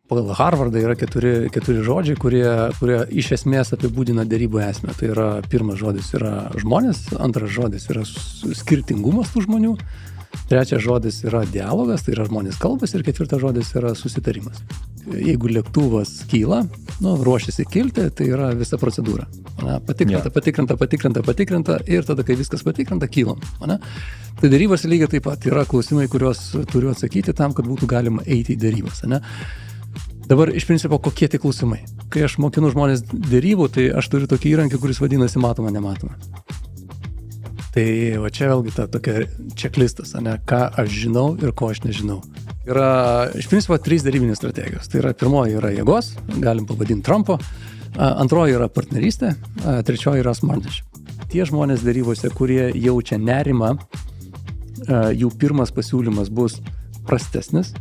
Pagal Harvardą yra keturi žodžiai, kurie iš esmės apibūdina derybų esmę. Tai yra pirmas žodis yra žmonės, antras žodis yra skirtingumas tų žmonių, trečias žodis yra dialogas, tai yra žmonės kalbas ir ketvirtas žodis yra susitarimas. Jeigu lėktuvas kyla, ruošiasi kilti, tai yra visa procedūra. Patikrinta ir tada, kai viskas patikrinta, kylam. Tai derybos lygiai taip pat yra klausimai, kuriuos turiu atsakyti tam, kad būtų galima eiti į derybas. Dabar iš principo kokie tie klausimai? Kai aš mokinu žmonės derybų, tai aš turiu tokį įrankį, kuris vadinasi matoma, nematoma. Tai va čia vėlgi ta tokia čeklistas, ką aš žinau ir ko aš nežinau. Yra iš principo 3 derybinės strategijos. Tai yra pirmoji yra jėgos, galim pavadinti Trumpo, antroji yra partnerystė, trečioji yra smartnership. Tie žmonės derybose, kurie jaučia nerimą, jų pirmas pasiūlymas bus prastesnis,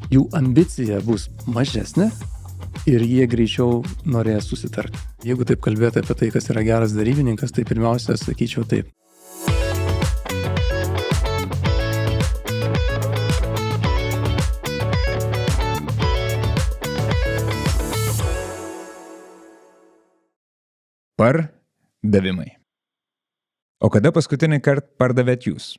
jų ambicija bus mažesnė ir jie greičiau norės susitarti. Jeigu taip kalbėti apie tai, kas yra geras derybininkas, tai pirmiausia, sakyčiau taip. Pardavimai. O kada paskutinį kartą pardavėt jūs?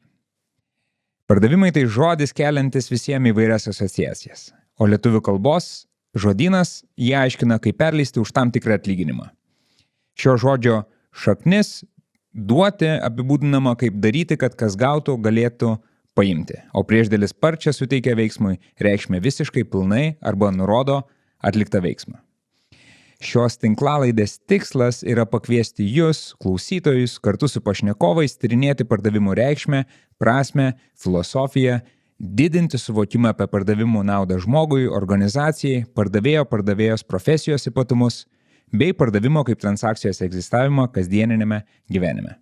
Pardavimai tai žodis keliantis visiems įvairias asociacijas, o lietuvių kalbos žodynas jie aiškina, kaip perleisti už tam tikrą atlyginimą. Šio žodžio šaknis duoti apibūdinama kaip daryti, kad kas gautų, galėtų paimti, o priešdėlis sparčia suteikia veiksmui reikšmę visiškai pilnai arba nurodo atliktą veiksmą. Šios tinklalaidės tikslas yra pakviesti jūs, klausytojus, kartu su pašnekovais tyrinėti pardavimų reikšmę, prasmę, filosofiją, didinti suvokimą apie pardavimų naudą žmogui, organizacijai, pardavėjos profesijos ypatumus, bei pardavimo kaip transakcijos egzistavimo kasdieninėme gyvenime.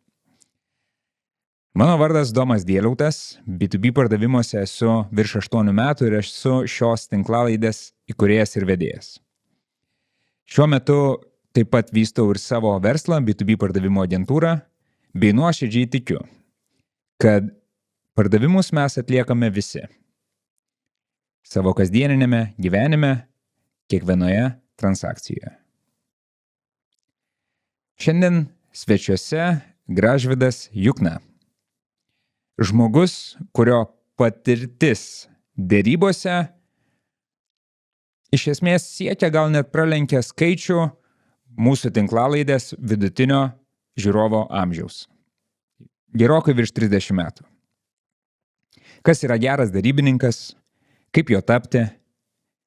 Mano vardas Domas Dieliautas, B2B pardavimuose esu virš 8 metų ir esu šios tinklalaidės įkūrėjas ir vedėjas. Šiuo metu taip pat vystau ir savo verslą, B2B pardavimo agentūrą, bei nuoširdžiai tikiu, kad pardavimus mes atliekame visi. Savo kasdieninėme gyvenime, kiekvienoje transakcijoje. Šiandien svečiuose Gražvydas Jukna. Žmogus, kurio patirtis derybose iš esmės siekia gal net pralenkia skaičių mūsų tinklalaidės vidutinio žiūrovo amžiaus. Gerokai virš 30 metų. Kas yra geras derybininkas, kaip jo tapti,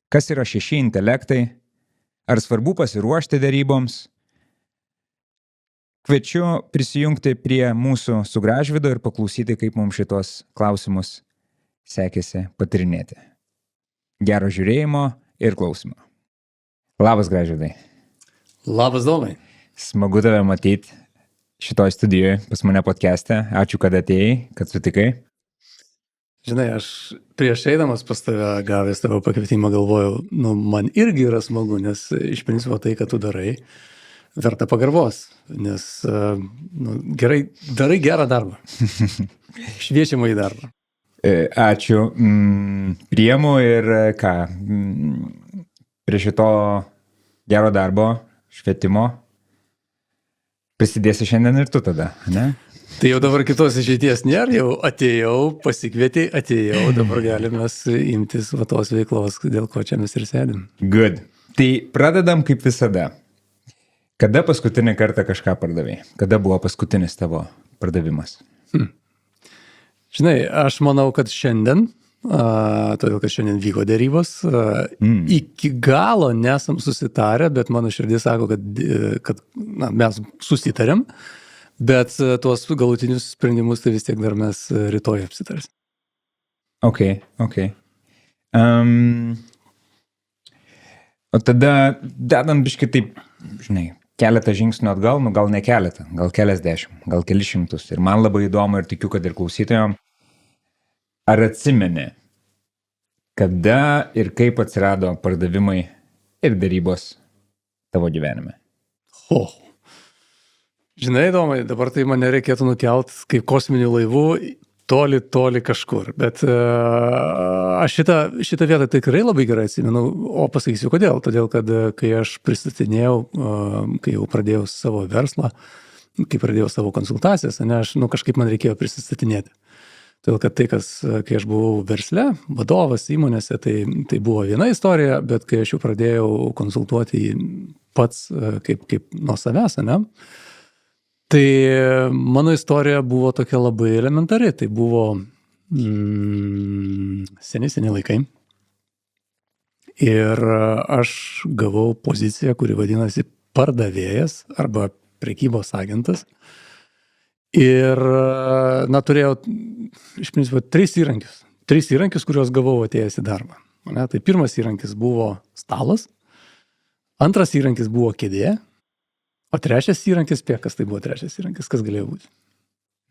kas yra 6 intelektai, ar svarbu pasiruošti deryboms. Kviečiu prisijungti prie mūsų su Gražvydu ir paklausyti, kaip mums šitos klausimus sekėsi patirinėti. Gero žiūrėjimo ir klausimo. Labas, Gražvydai. Labas, Domai. Smagu tave matyti šitoj studijoje pas mane podcast'e. Ačiū, kad atėjai, kad sutikai. Žinai, aš prieš eidamas pas tave gavęs tavo pakvietimą galvojau, man irgi yra smagu, nes iš principo tai, kad tu darai, verta pagarbos, nes darai gerą darbą. Šviečiamą į darbą. Ačiū. Priemu ir ką, prie šito gero darbo, švietimo, prisidėsi šiandien ir tu tada, ne? Tai jau dabar kitos išeities nėra, jau atėjau, pasikvietei, dabar galime imtis tos veiklos, dėl ko čia mes ir sėdim. Good. Tai pradedam kaip visada. Kada paskutinį kartą kažką pardavai? Kada buvo paskutinis tavo pardavimas? Žinai, aš manau, kad šiandien, todėl kad šiandien vyko derybos, iki galo nesam susitarę, bet mano širdis sako, kad mes susitarėm, bet tuos galutinius sprendimus tai vis tiek dar mes rytoj apsitarsim. Ok. O tada dedam biškį taip, žinai, keletą žingsnių atgal, gal ne keletą, gal keliasdešimt, gal kelis šimtus. Ir man labai įdomu ir tikiu, kad ir klausytojom, ar atsimeni, kada ir kaip atsirado pardavimai ir derybos tavo gyvenime? Žinai, Domai, dabar tai mane reikėtų nukelt kaip kosminių laivų toli kažkur. Bet aš šitą vietą tikrai labai gerai atsimenu, o pasakysiu kodėl. Todėl, kad kai aš pristatinėjau, kai jau pradėjau savo verslą, kai pradėjau savo konsultacijas, aš kažkaip man reikėjo prisistatinėti. Todėl, kad kai aš buvau versle, vadovas įmonėse, tai buvo viena istorija, bet kai aš jau pradėjau konsultuoti pats kaip nuo savęs, tai mano istorija buvo tokia labai elementari. Tai buvo seni laikai. Ir aš gavau poziciją, kuri vadinasi pardavėjas arba prekybos agentas. Ir, turėjau iš principo 3 įrankius. 3 įrankius, kuriuos gavau atėjęs į darbą. Tai pirmas įrankis buvo stalas, antras įrankis buvo kėdė, o trečias įrankis, kas tai buvo trečias įrankis, kas galėjo būti?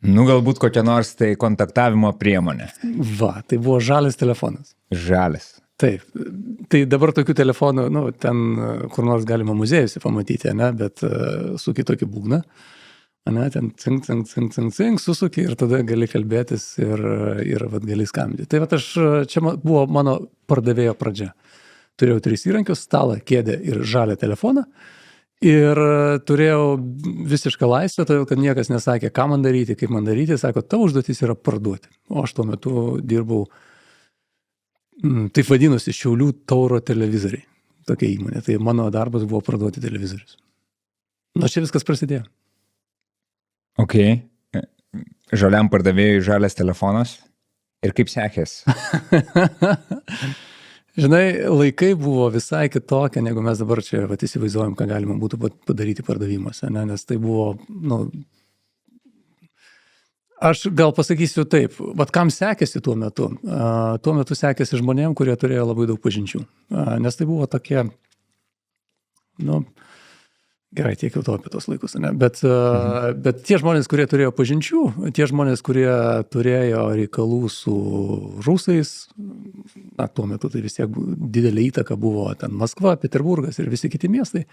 Galbūt kokia nors tai kontaktavimo priemonė. Tai buvo žalias telefonas. Žalias. Taip. Tai dabar tokių telefonų, ten kur nors galima muziejuose pamatyti, bet su kitokį būgną. Ten cink, susuki ir tada gali kalbėtis ir gali skambinti. Tai čia buvo mano pardavėjo pradžia. Turėjau 3 įrankius, stalą, kėdę ir žalią telefoną. Ir turėjau visišką laisvę, todėl kad niekas nesakė, ką man daryti, kaip man daryti. Sako, tavo užduotis yra parduoti. O aš tuo metu dirbau, taip vadinosi, Šiaulių Tauro televizoriai. Tokia įmonė. Tai mano darbas buvo parduoti televizorius. Čia viskas prasidėjo. Ok. Žaliam pardavėjui žalias telefonas. Ir kaip sekės? Žinai, laikai buvo visai kitokie, negu mes dabar čia įsivaizduojam, ką galima būtų padaryti pardavimuose. Nes tai buvo, aš gal pasakysiu taip, kam sekėsi tuo metu? Tuo metu sekėsi žmonėm, kurie turėjo labai daug pažinčių. Nes tai buvo tokie, gerai, tiek jau to apie tos laikus, bet tie žmonės, kurie turėjo pažinčių, tie žmonės, kurie turėjo reikalų su rusais, tuo metu tai vis tiek didelė įtaka buvo ten Maskva, Peterburgas ir visi kiti miestai,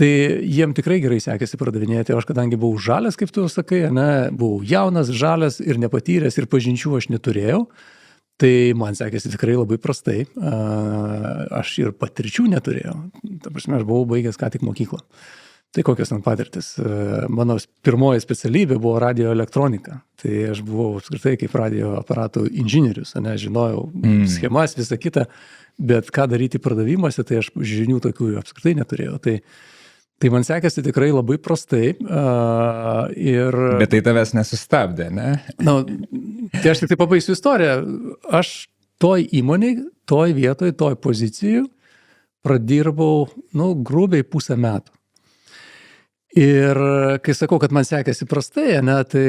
tai jiem tikrai gerai sekėsi pardavinėti. Aš kadangi buvau žalias, kaip tu sakai, buvau jaunas, žalias ir nepatyręs ir pažinčių aš neturėjau, tai man sekėsi tikrai labai prastai. Aš ir patirčių neturėjau. Ta prasme, aš buvau baigęs ką tik mokyklą. Tai kokios ten patirtis? Mano pirmoji specialybė buvo radioelektronika. Tai aš buvau apskritai kaip radio aparatų inžinierius. Žinojau schemas, visą kitą, bet ką daryti pardavimuose, tai aš žinių tokių apskritai neturėjau. Tai man sekėsi tikrai labai prastai. Bet tai tavęs nesustabdė, ne? Tai aš tik pabaigsiu istoriją. Aš toj įmonėj, toj vietoj, toj pozicijų pradirbau, grubiai 1,5 metų. Ir kai sakau, kad man sekėsi prastai, tai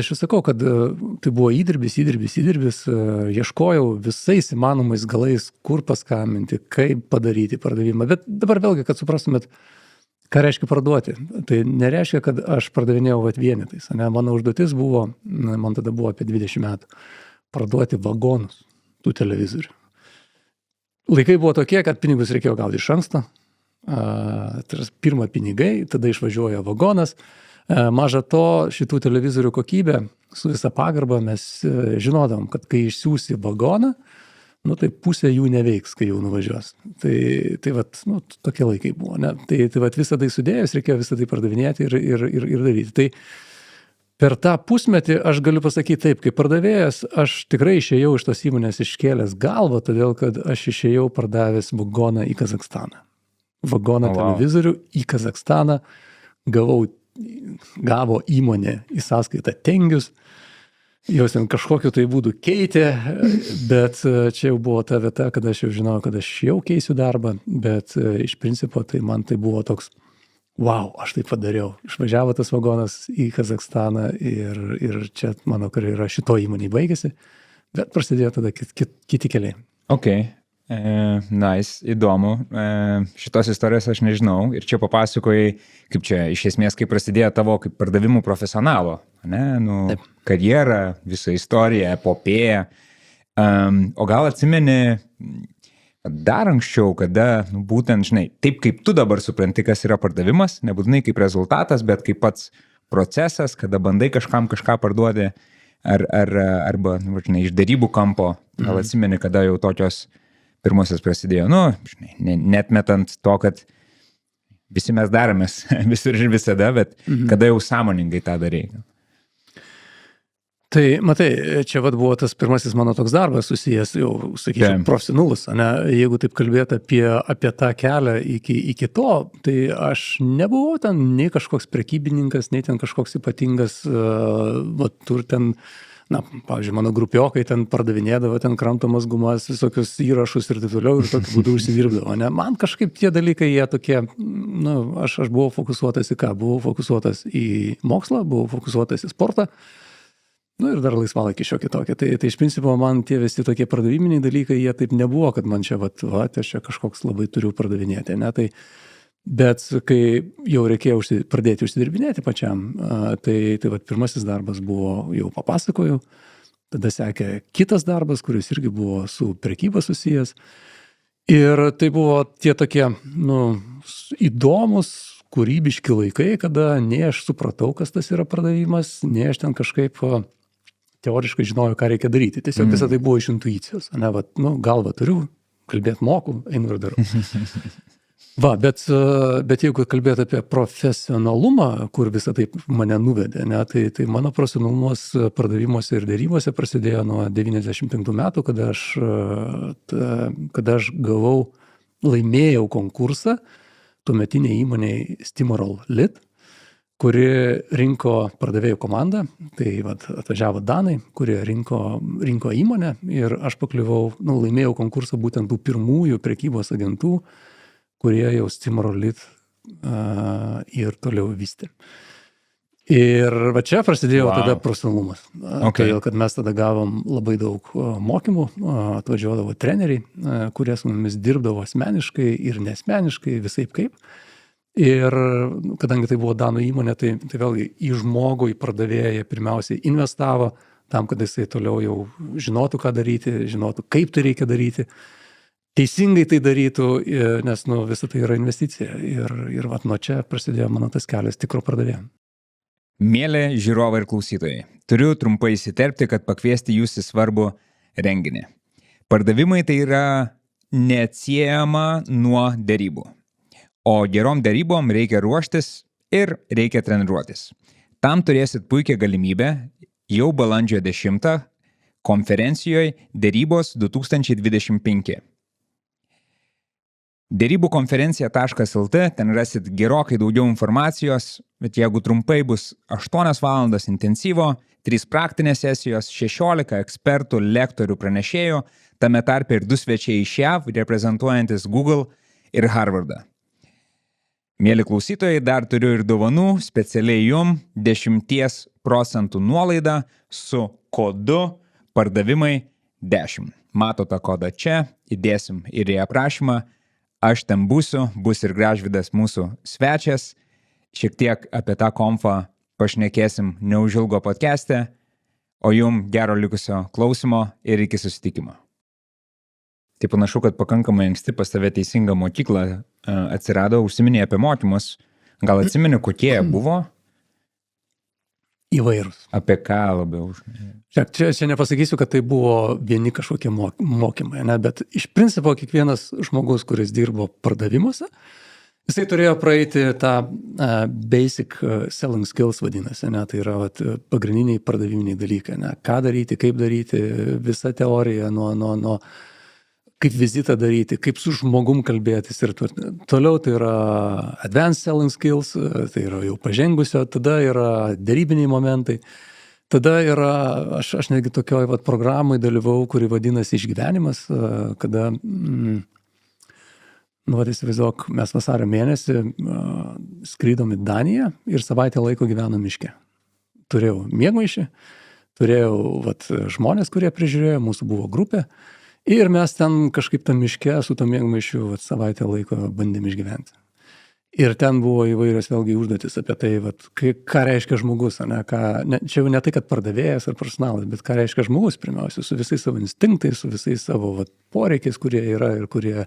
aš jau sakau, kad tai buvo įdirbis, ieškojau visais įmanomais galais, kur paskambinti, kaip padaryti pardavimą. Bet dabar vėlgi, kad suprastumėt, ką reiškia parduoti? Tai nereiškia, kad aš pardavinėjau vienetais. Mano užduotis buvo, man tada buvo apie 20 metų, parduoti vagonus tų televizorių. Laikai buvo tokie, kad pinigus reikėjo gauti iš anksto. Pirma pinigai, tada išvažiuoja vagonas. Maža to, šitų televizorių kokybė, su visa pagarba mes žinodam, kad kai išsiųsi vagoną, tai pusė jų neveiks, kai jau nuvažiuos. Tai tokie laikai buvo. Tai visą tai sudėjus, reikėjo visą tai pardavinėti ir daryti. Tai per tą pusmetį aš galiu pasakyti taip, kaip pardavėjas, aš tikrai išėjau iš tos įmonės iškėlęs galvą, todėl kad aš išėjau pardavęs vagoną į Kazakstaną. Vagoną televizorių į Kazakstaną gavo įmonė į sąskaitą tengius. Jos ten kažkokiu tai būdu keitė, bet čia jau buvo ta vieta, kad aš jau žinojau, kad aš jau keisiu darbą, bet iš principo tai man tai buvo toks, wow, aš tai padariau. Išvažiavo tas vagonas į Kazakstaną ir čia mano karjera šito įmonėje baigėsi, bet prasidėjo tada kiti keliai. Ok, nice, įdomu. Šitos istorijos aš nežinau ir čia papasakojai, kaip čia iš esmės, kaip prasidėjo tavo kaip pardavimų profesionalo, karjera, visa istorija, epopėja. O gal atsimeni dar anksčiau, kada būtent, taip kaip tu dabar supranti, kas yra pardavimas, nebūtinai kaip rezultatas, bet kaip pats procesas, kada bandai kažkam kažką parduoti, arba, žinai, iš darybų kampo, gal atsimeni, kada jau tokios pirmosios prasidėjo, žinai, netmetant to, kad visi mes daromės visur ir visada, bet kada jau sąmoningai tą darei. Tai, matai, čia buvo tas pirmasis mano toks darbas susijęs, jau, sakyčiau, profesionalus, ne? Jeigu taip kalbėti apie tą kelią iki to, tai aš nebuvau ten nei kažkoks prekybininkas, nei ten kažkoks ypatingas, tur ten, pavyzdžiui, mano grupiokai ten pardavinėdavo, ten kramtomas gumas, visokius įrašus ir taip toliau, ir tokiu būdu užsidirbdavo, ne? Man kažkaip tie dalykai, jie tokie, aš buvau fokusuotas į ką? Buvau fokusuotas į mokslą, buvau fokusuotas į sportą, ir dar laisvalaikį šiokį tokį. Tai iš principo man tie visi tokie pardaviminiai dalykai, jie taip nebuvo, kad man čia, aš čia kažkoks labai turiu pardavinėti, ne? Tai, bet kai jau reikėjo pradėti užsidirbinėti pačiam, tai pirmasis darbas buvo, jau papasakojau, tada sekė kitas darbas, kuris irgi buvo su prekyba susijęs. Ir tai buvo tie tokie, įdomus, kūrybiški laikai, kada nei aš supratau, kas tas yra pardavimas, nei aš ten kažkaip teoriškai žinojau, ką reikia daryti. Tiesiog visą tai buvo iš intuicijos. Galvą turiu, kalbėti moku, einu ir darau. Bet jeigu kalbėti apie profesionalumą, kur visą tai mane nuvedė, tai mano profesionalumas pardavimuose ir dėrybose prasidėjo nuo 95 metų, kada aš laimėjau konkursą tuometiniai įmonei Steamroll Lit, kuri rinko pardavėjų komandą, tai atvažiavo danai, kurie rinko įmonę ir aš pakliuvau, laimėjau konkursą būtent tų pirmųjų prekybos agentų, kurie jau Steamroll Lit ir toliau vystė. Ir čia prasidėjo tada profesionalumas. Todėl, kad mes tada gavom labai daug mokymų, atvažiuodavo treneriai, kurie su mumis dirbdavo asmeniškai ir nesmeniškai, visaip kaip. Ir kadangi tai buvo danų įmonė, tai vėlgi į žmogų, į pardavėją pirmiausiai investavo tam, kad jisai toliau jau žinotų, ką daryti, žinotų, kaip tai reikia daryti, teisingai tai darytų, nes visa tai yra investicija. Ir nuo čia prasidėjo mano tas kelias tikro pardavėjo. Mėly žiūrovai ir klausytojai, turiu trumpai įsiterpti, kad pakviesti jūs į svarbų renginį. Pardavimai tai yra neatsiejama nuo dėrybų. O gerom dėrybom reikia ruoštis ir reikia treniruotis. Tam turėsit puikią galimybę jau balandžio 10 konferencijoje Dėrybos 2025. Dėrybų konferencija.lt, ten rasit gerokai daugiau informacijos, bet jeigu trumpai bus 8 valandos intensyvo, 3 praktinės sesijos, 16 ekspertų, lektorių, pranešėjų, tame tarpe ir 2 svečiai iš JAV, reprezentuojantis Google ir Harvardą. Mėly klausytojai, dar turiu ir dovanų, specialiai jum 10% nuolaida su kodu pardavimai 10. Mato tą kodą čia, įdėsim ir į aprašymą. Aš ten būsiu, bus ir Gražvydas mūsų svečias. Šiek tiek apie tą konfą pašnekėsim neužilgo podcast'e, o jum gero likusio klausimo ir iki susitikimo. Tai panašu, kad pakankamai anksti pas tave Teisinga mokykla atsirado, užsiminė apie mokymus. Gal atsimeni, kokie buvo? Įvairūs. Apie ką labiau? Čia nepasakysiu, kad tai buvo vieni kažkokie mokymai, ne? Bet iš principo kiekvienas žmogus, kuris dirbo pardavimuose, jisai turėjo praeiti tą basic selling skills vadinasi, ne? Tai yra pagrindiniai pardaviminiai dalykai, ne? Ką daryti, kaip daryti, visa teorija nuo kaip vizitą daryti, kaip su žmogum kalbėtis ir toliau tai yra advanced selling skills, tai yra jau pažengusio, tada yra dėrybiniai momentai, tada yra, aš netgi tokioj programai dalyvau, kuri vadinasi išgyvenimas, kada, įsivaizduok, mes vasario mėnesį skrydom į Daniją ir savaitę laiko gyvenom miške. Turėjau miegmaišį, turėjau žmonės, kurie prižiūrėjo, mūsų buvo grupė. Ir mes ten kažkaip tam miške su tom miegmaišiu savaitę laiko bandėm išgyventi. Ir ten buvo įvairios vėlgi užduotis apie tai, ką reiškia žmogus, ne? Čia jau ne tai, kad pardavėjas ar profesionalas, bet ką reiškia žmogus pirmiausia, su visais savo instinktais, su visais savo poreikiais, kurie yra ir kurie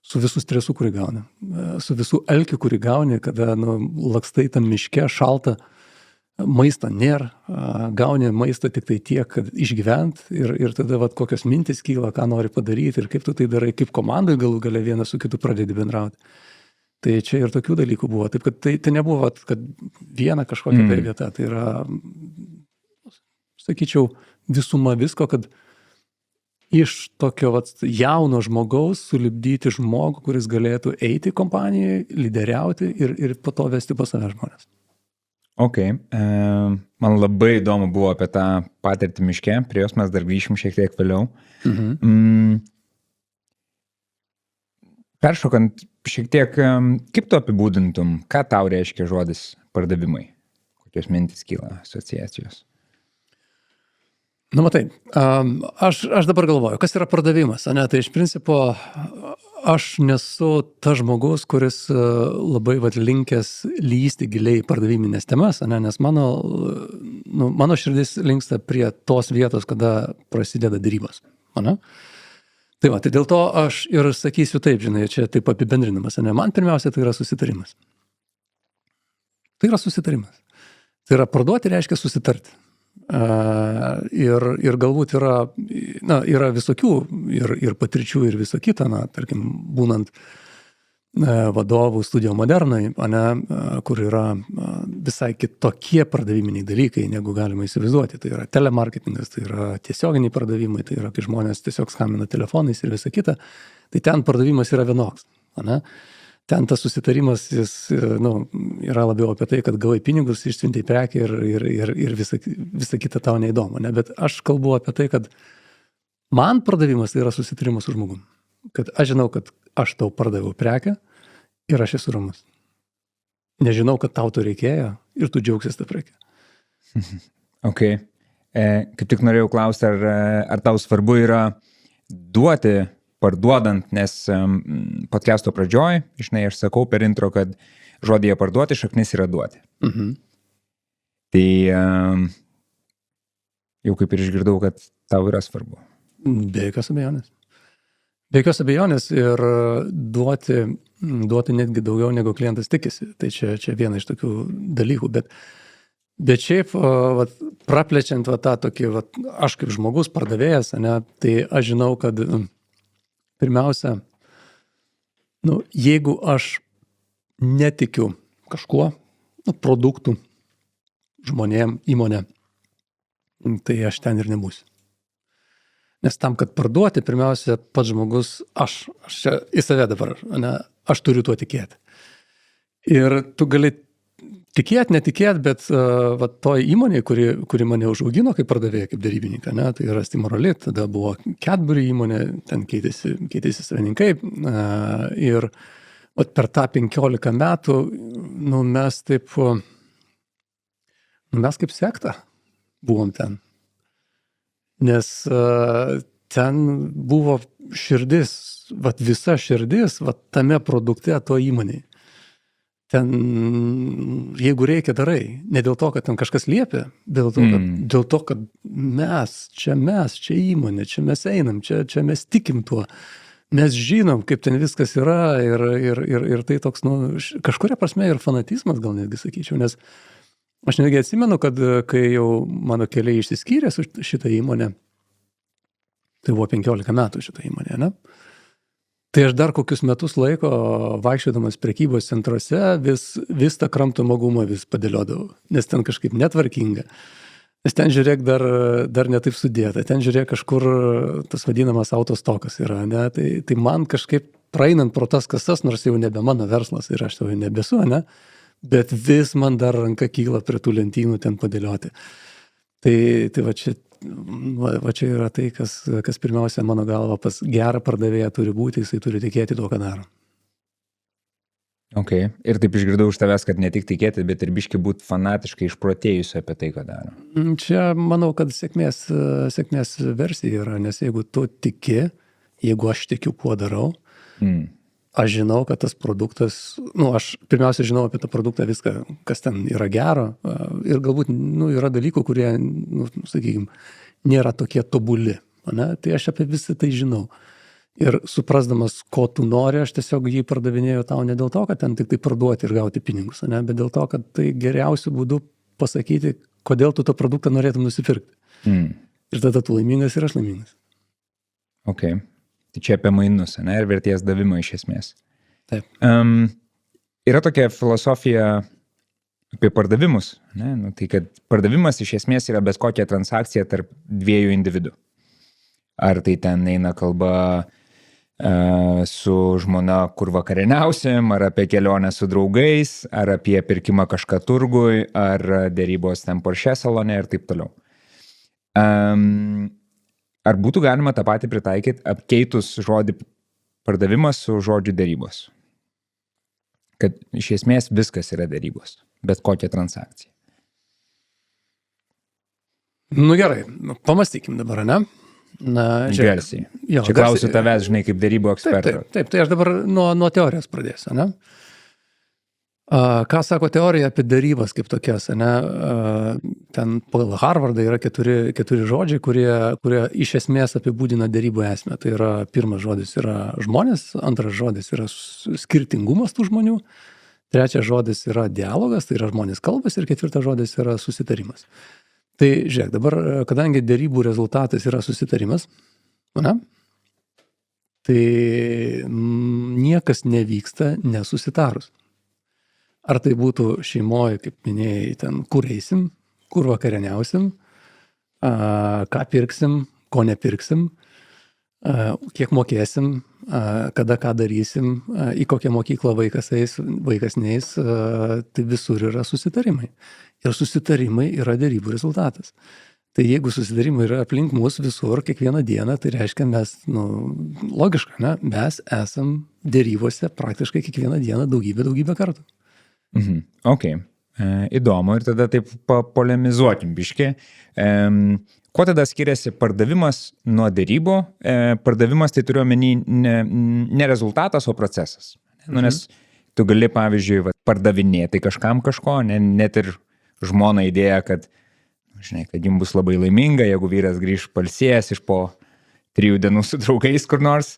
su visų stresu, kurį gauni, su visų alkiu, kurį gauni, kada lakstai tam miške šalta, maisto nėra, gauni maistą tik tai tiek, kad išgyvent ir tada vat, kokios mintis kyla, ką nori padaryti ir kaip tu tai darai, kaip komandai galų gale vienas su kitu pradedi bendrauti. Tai čia ir tokių dalykų buvo. Taip, kad tai nebuvo, kad viena kažkokia tai vieta. Tai yra, sakyčiau, visuma visko, kad iš tokio jauno žmogaus sulipdyti žmogų, kuris galėtų eiti kompanijai, lyderiauti ir po to vesti pas save žmonės. Ok, man labai įdomu buvo apie tą patirtį miške, prie jos mes dar grįšim šiek tiek vėliau. Peršokant šiek tiek, kaip tu apibūdintum, ką tau reiškia žodis pardavimai? Kokios mintis kyla, asociacijos? Nu, matai, aš dabar galvoju, kas yra pardavimas, ne? Tai iš principo aš nesu tas žmogus, kuris labai linkęs lysti giliai pardaviminės temas, ne? Nes mano širdis linksta prie tos vietos, kada prasideda derybos. Ne? Tai dėl to aš ir sakysiu taip, žinai, čia taip apibendrinamas, ne? Man pirmiausia tai yra susitarimas. Tai yra susitarimas. Tai yra parduoti reiškia susitarti. Ir galbūt yra visokių ir patirčių ir viso kita, tarkim, būnant vadovų Studio Modernai, kur yra visai kitokie pardaviminiai dalykai, negu galima įsivaizduoti. Tai yra telemarketingas, tai yra tiesioginiai pardavimai, tai yra, kai žmonės tiesiog skambina telefonais ir visa kita, tai ten pardavimas yra vienoks. Ten tas susitarimas, jis yra labiau apie tai, kad gavai pinigus, išsiuntei prekį ir visa kita tau neįdomu. Ne? Bet aš kalbu apie tai, kad man pardavimas tai yra susitarimas su žmogum. Kad aš žinau, kad aš tau pardaviau prekę ir aš esu ramus. Nežinau, kad tau to reikėjo ir tu džiaugsies tą prekę. Ok. Kaip tik norėjau klausti, ar tau svarbu yra duoti parduodant, nes podcast'o pradžioj, žinai, aš sakau per intro, kad žodyje parduoti šaknis yra duoti. Tai jau kaip ir išgirdau, kad tau yra svarbu. Be jokios abejonės. Be jokios abejonės ir duoti netgi daugiau negu klientas tikisi. Tai čia viena iš tokių dalykų, bet šiaip praplečiant tą tokį, aš kaip žmogus pardavėjas, tai aš žinau, kad pirmiausia, jeigu aš netikiu kažkuo, produktų, žmonėm, įmonė, tai aš ten ir nebūsiu. Nes tam, kad parduoti, pirmiausia, pats žmogus, aš čia į save dabar, aš turiu tuo tikėti. Ir tu gali tikėti, netikėti, bet toj įmonėje, kuri mane užaugino kaip pardavėja, kaip derybininką, tai yra Stimorolit, tada buvo Cadbury įmonė, ten keitėsi savininkai ir per tą 15 metų mes kaip sekta buvom ten. Nes ten buvo širdis, visa širdis, tame produkte to įmonėje. Ten, jeigu reikia, darai. Ne dėl to, kad ten kažkas liepia, dėl to, kad mes, čia įmonė, čia mes einam, čia mes tikim tuo. Mes žinom, kaip ten viskas yra ir tai toks, kažkuria prasme ir fanatizmas, gal netgi sakyčiau, nes aš netgi atsimenu, kad kai jau mano keliai išsiskyrė su šitą įmonę, tai buvo 15 metų šitą įmonę, ne? Tai aš dar kokius metus laiko vaikščiodamas prekybos centruose vis tą kramtomą gumą vis padėliodavau, nes ten kažkaip netvarkinga. Nes ten žiūrėk dar netaip sudėta, ten žiūrėk kažkur tas vadinamas autostokas yra, ne? Tai man kažkaip praeinant pro tas kasas, nors jau nebe mano verslas ir aš jau nebesu, ne? Bet vis man dar ranka kyla prie tų lentynų ten padėlioti. Tai va čia yra tai, kas pirmiausia mano galva pas gerą pardavėją turi būti, jisai turi tikėti tuo, ką daro. Ok, ir taip išgirdau iš tavęs, kad ne tik tikėti, bet ir biški būti fanatiškai išprotėjusi apie tai, ką daro. Čia manau, kad sėkmės versija yra, nes jeigu tu tiki, jeigu aš tikiu, kuo darau, aš žinau, kad tas produktas, aš pirmiausia žinau apie tą produktą viską, kas ten yra gero ir galbūt, yra dalykų, kurie, sakykime, nėra tokie tobuli, ne? Tai aš apie visą tai žinau. Ir suprasdamas, ko tu nori, aš tiesiog jį pardavinėjau tau ne dėl to, kad ten tik tai parduoti ir gauti pinigus, ne? Bet dėl to, kad tai geriausiu būdu pasakyti, kodėl tu to produktą norėtum nusipirkti. Ir tada tu laimingas ir aš laimingas. Ok. Tai čia apie mainus, ne? Ir vertės davimą iš esmės. Taip. Yra tokia filosofija apie pardavimus, ne? Nu, tai kad pardavimas iš esmės yra bet kokia transakcija tarp dviejų individų. Ar tai ten eina kalba su žmona, kur vakarieniausim, ar apie kelionę su draugais, ar apie pirkimą kažką turgui, ar dėrybos ten Porsche salone ir taip toliau. Ar būtų galima tą patį pritaikyti, apkeitus žodį pardavimas su žodžiu dėrybos? Kad iš esmės viskas yra dėrybos, bet kokia transakcija. Nu gerai, pamastykim dabar, ne? Na, Garsiai. Čia klausiu tavęs, žinai, kaip dėrybų eksperto. Taip, tai aš dabar nuo teorijos pradėsiu, ne? Ką sako teorija apie dėrybas kaip tokias, ne? Ten pagal Harvardą yra keturi žodžiai, kurie iš esmės apibūdina dėrybų esmę. Tai yra, pirmas žodis yra žmonės, antras žodis yra skirtingumas tų žmonių, trečias žodis yra dialogas, tai yra žmonės kalbas ir ketvirtas žodis yra susitarimas. Tai žiūrėk, dabar, kadangi dėrybų rezultatas yra susitarimas, ne? Tai niekas nevyksta nesusitarus. Ar tai būtų šeimoje, kaip minėjai, ten, kur eisim, kur vakarieniausim, ką pirksim, ko nepirksim, kiek mokėsim, kada ką darysim, į kokią mokyklą vaikas eis, vaikas neis, tai visur yra susitarimai. Ir susitarimai yra dėrybų rezultatas. Tai jeigu susitarimai yra aplink mus visur, kiekvieną dieną, tai reiškia mes, logiška, ne? Mes esam dėrybose praktiškai kiekvieną dieną daugybę kartų. Ok, įdomu ir tada taip polemizuokim biškį. Kuo tada skiriasi pardavimas nuo dėrybų? Pardavimas tai turiu omeny ne rezultatas, o procesas. Nes tu gali, pavyzdžiui, pardavinėti kažkam kažko, net ir žmona idėja, kad, žinai, kad jums bus labai laiminga, jeigu vyras grįž pailsėjęs iš po 3 dienų su draugais kur nors.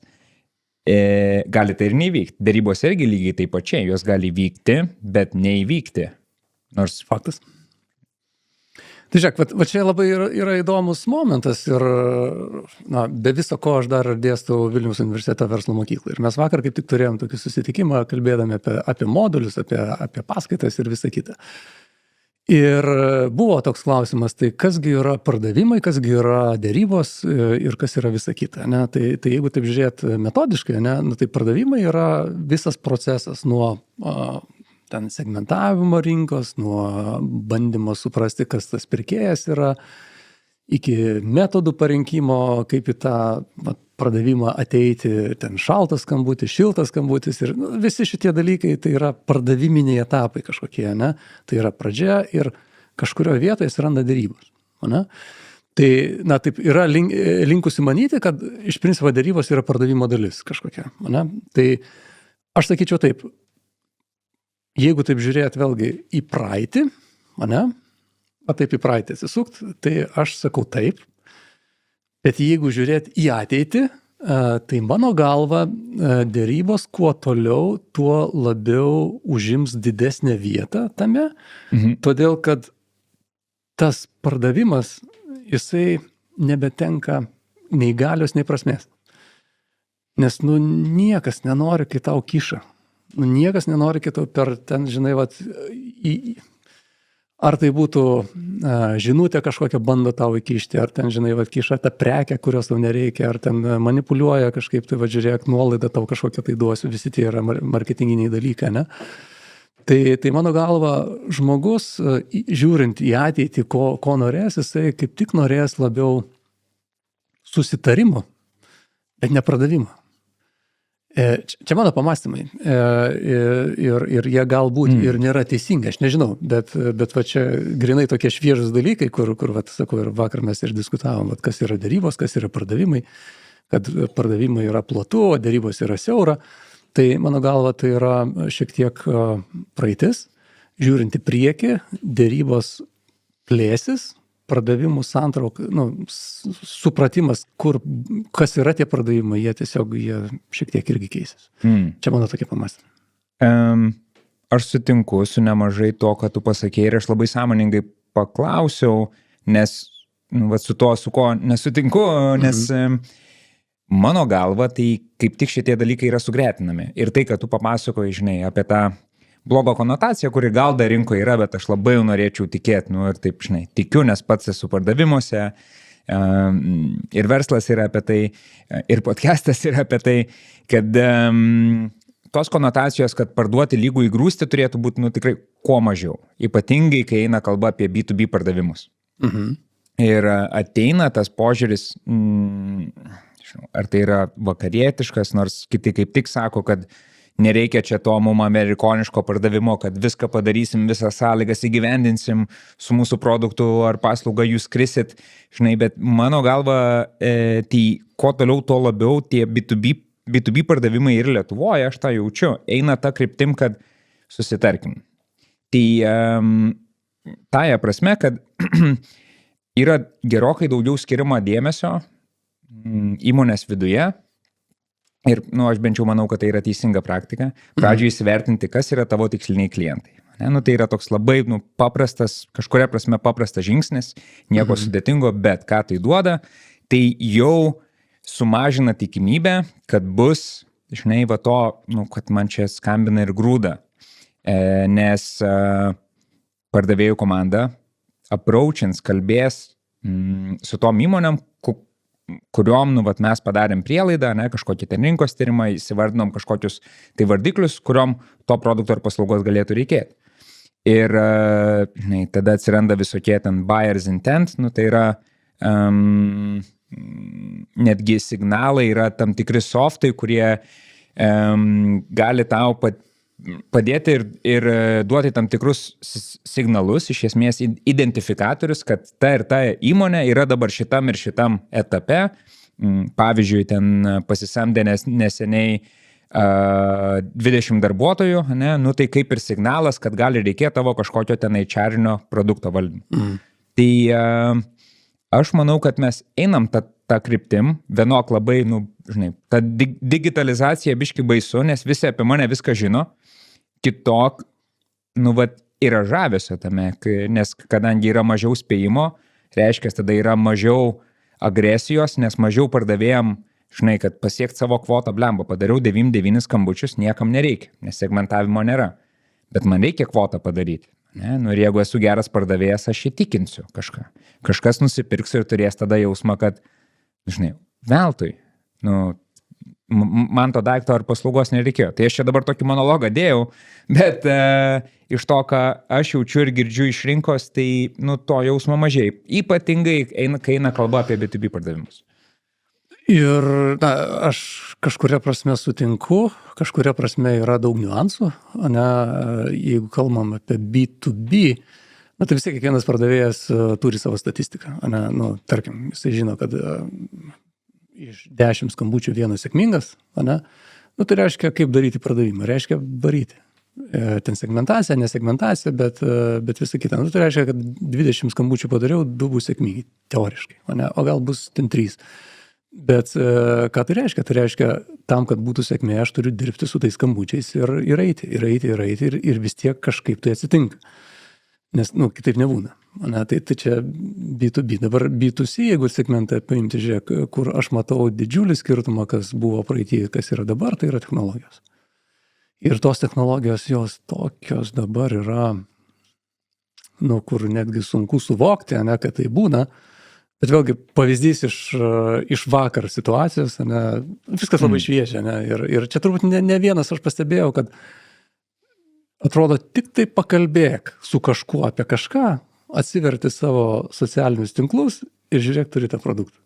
Gali tai ir neįvykti. Dėrybos irgi lygiai taip pačiai, jos gali vykti, bet neįvykti. Nors faktas. Tai žiūrėk, va čia labai yra įdomus momentas ir be viso ko aš dar dėstau Vilniaus universiteto verslo mokyklą. Ir mes vakar kaip tik turėjom tokį susitikimą, kalbėdami apie modulius, apie paskaitas ir visą kitą. Ir buvo toks klausimas, tai kasgi yra pardavimai, kasgi yra dėrybos ir kas yra visa kita. Ne? Tai jeigu taip žiūrėt metodiškai, ne? Tai pardavimai yra visas procesas nuo ten segmentavimo rinkos, nuo bandymo suprasti, kas tas pirkėjas yra, iki metodų parinkimo, kaip į tą pardavimą ateiti, ten šaltas skambutis, šiltas skambutis ir visi šitie dalykai, tai yra pardaviminiai etapai kažkokie, ne? Tai yra pradžia ir kažkurioje vietoje atsiranda dėrybos. Ne? Tai, taip yra linkusi manyti, kad iš principo dėrybos yra pardavimo dalis kažkokia. Ne? Tai aš sakyčiau taip, jeigu taip žiūrėt vėlgi į praeitį, taip į praeitį atsisukt, tai aš sakau taip. Bet jeigu žiūrėt į ateitį, tai mano galva dėrybos kuo toliau, tuo labiau užims didesnę vietą tame, todėl kad tas pardavimas, jisai nebetenka nei galios, nei prasmės. Nes niekas nenori, kai tau kiša. Niekas nenori, kai tau per ten, žinai, ar tai būtų žinutė kažkokią bando tau įkišti, ar ten, žinai, kiša tą prekę, kurios tau nereikia, ar ten manipuliuoja kažkaip, tai žiūrėk, nuolaidą tau kažkokią tai duosiu, visi tie yra marketinginiai dalykai, ne? Tai mano galva, žmogus, žiūrint į ateitį, ko norės, jisai kaip tik norės labiau susitarimo, bet ne pardavimo. Čia mano pamastymai ir jie galbūt ir nėra teisingi, aš nežinau, bet va čia grinai tokie šviežus dalykai, kur sakau, ir vakar mes ir diskutavom, kas yra dėrybos, kas yra pardavimai, kad pardavimai yra platu, o dėrybos yra siaura. Tai mano galva tai yra šiek tiek praeitis, žiūrint į priekį, dėrybos plėsis, pardavimų santrauk, supratimas, kas yra tie pardavimai, jie šiek tiek irgi keisis. Čia mano tokia pamastymai. aš sutinku su nemažai to, ką tu pasakėjai ir aš labai sąmoningai paklausiau, nes vat su to, su ko nesutinku, nes mano galva, tai kaip tik šitie dalykai yra sugretinami. Ir tai, kad tu papasakoji, žinai, apie tą blogo konotaciją, kuri gal dar rinkoje yra, bet aš labai norėčiau tikėti, ir taip, žinai, tikiu, nes pats esu pardavimuose, ir verslas yra apie tai, ir podcastas yra apie tai, kad tos konotacijos, kad parduoti lygų įgrūsti turėtų būti, tikrai kuo mažiau. Ypatingai, kai eina kalba apie B2B pardavimus. Ir ateina tas požiūris, ar tai yra vakarietiškas, nors kiti kaip tik sako, kad nereikia čia to mum amerikoniško pardavimo, kad viską padarysim, visas sąlygas įgyvendinsim su mūsų produktu ar paslauga jūs krisit, žinai, bet mano galva, tai kuo toliau, to labiau tie B2B pardavimai ir Lietuvoje, aš tą jaučiu, eina ta kryptim, kad susitarkim. Tai tąja prasme, kad yra gerokai daugiau skiriama dėmesio įmonės viduje ir, aš bent jau manau, kad tai yra teisinga praktika, pradžioje įsivertinti, kas yra tavo tiksliniai klientai. Tai yra toks labai paprastas, kažkuria prasme paprastas žingsnis, nieko sudėtingo, bet ką tai duoda, tai jau sumažina tikimybę, kad bus, žinai, va to, kad man čia skambina ir grūda, nes pardavėjų komanda approachins, kalbės su tom įmonėm, kuriuom, mes padarėm prielaidą, kažkokį ten rinkos tyrimą, įsivardinom kažkokius tai vardiklius, kuriuom to produkto ar paslaugos galėtų reikėti. Ir tada atsiranda visokie ten buyer's intent, tai yra netgi signalai, yra tam tikri softai, kurie gali tau padėti ir duoti tam tikrus signalus, iš esmės identifikatorius, kad ta ir ta įmonė yra dabar šitam ir šitam etape. Pavyzdžiui, ten pasisamdė neseniai 20 darbuotojų, tai kaip ir signalas, kad gali reikėti tavo kažkokio ten HR-inio produkto valdymo. Tai aš manau, kad mes einam tą kryptim, vienok labai, žinai, ta digitalizacija biški baisu, nes visi apie mane viską žino, kitok, yra žavesio tame, nes kadangi yra mažiau spėjimo, reiškia, tada yra mažiau agresijos, nes mažiau pardavėjam, žinai, kad pasiekti savo kvotą, blemba, padariau 9 skambučius, niekam nereikia, nes segmentavimo nėra, bet man reikia kvotą padaryti. Ir jeigu esu geras pardavėjas, aš įtikinsiu kažką. Kažkas nusipirks ir turės tada jausmą, kad, žinai, veltui, man to daikto ar paslaugos nereikėjo. Tai aš čia dabar tokį monologą dėjau, bet iš to, ką aš jaučiu ir girdžiu iš rinkos, tai to jausmo mažai. Ypatingai, kai eina kalba apie B2B pardavimus. Ir aš kažkuria prasme sutinku, kažkuria prasme yra daug niuansų, jeigu kalbam apie B2B, tai vis tiek kiekvienas pardavėjas turi savo statistiką, tarkim, jisai žino, kad iš 10 skambučių vienas sėkmingas, tai reiškia, kaip daryti pardavimą, reiškia varyti. Ten segmentacija, nesegmentacija, bet visa kita. Tai reiškia, kad 20 skambučių padariau, 2 bus sėkmingi, teoriškai, o gal bus ten 3. Bet ką tai reiškia? Tai reiškia, tam, kad būtų sėkmė, aš turiu dirbti su tais skambučiais ir eiti, ir vis tiek kažkaip tai atsitinka. Nes, kitaip nebūna. Tai čia B2B. Dabar B2C, jeigu segmentą paimti, žiūrėk, kur aš matau didžiulį skirtumą, kas buvo praeitį, kas yra dabar, tai yra technologijos. Ir tos technologijos, jos tokios dabar yra, kur netgi sunku suvokti, kad tai būna. Bet vėlgi pavyzdys iš vakar situacijos, viskas labai šviežia. Ir čia turbūt ne vienas aš pastebėjau, kad atrodo, tik tai pakalbėk su kažkuo apie kažką, atsiverti savo socialinius tinklus ir žiūrėk, turi tą produktą.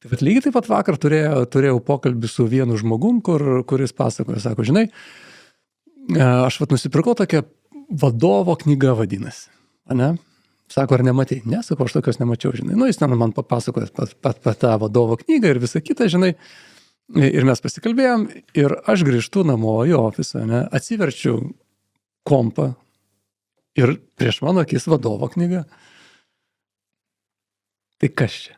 Tai lygiai taip pat vakar turėjau pokalbį su vienu žmogum, kuris pasakoja, sako, žinai, aš nusipirkau tokią vadovo knygą vadinasi. Sako, ar nematei? Ne, sako, aš tokios nemačiau, žinai. Jis ten man papasakoja apie tą vadovo knygą ir visą kitą, žinai. Ir mes pasikalbėjom ir aš grįžtu namo į ofisą, atsiverčiu kompą ir prieš mano akis vadovo knyga. Tai kas čia?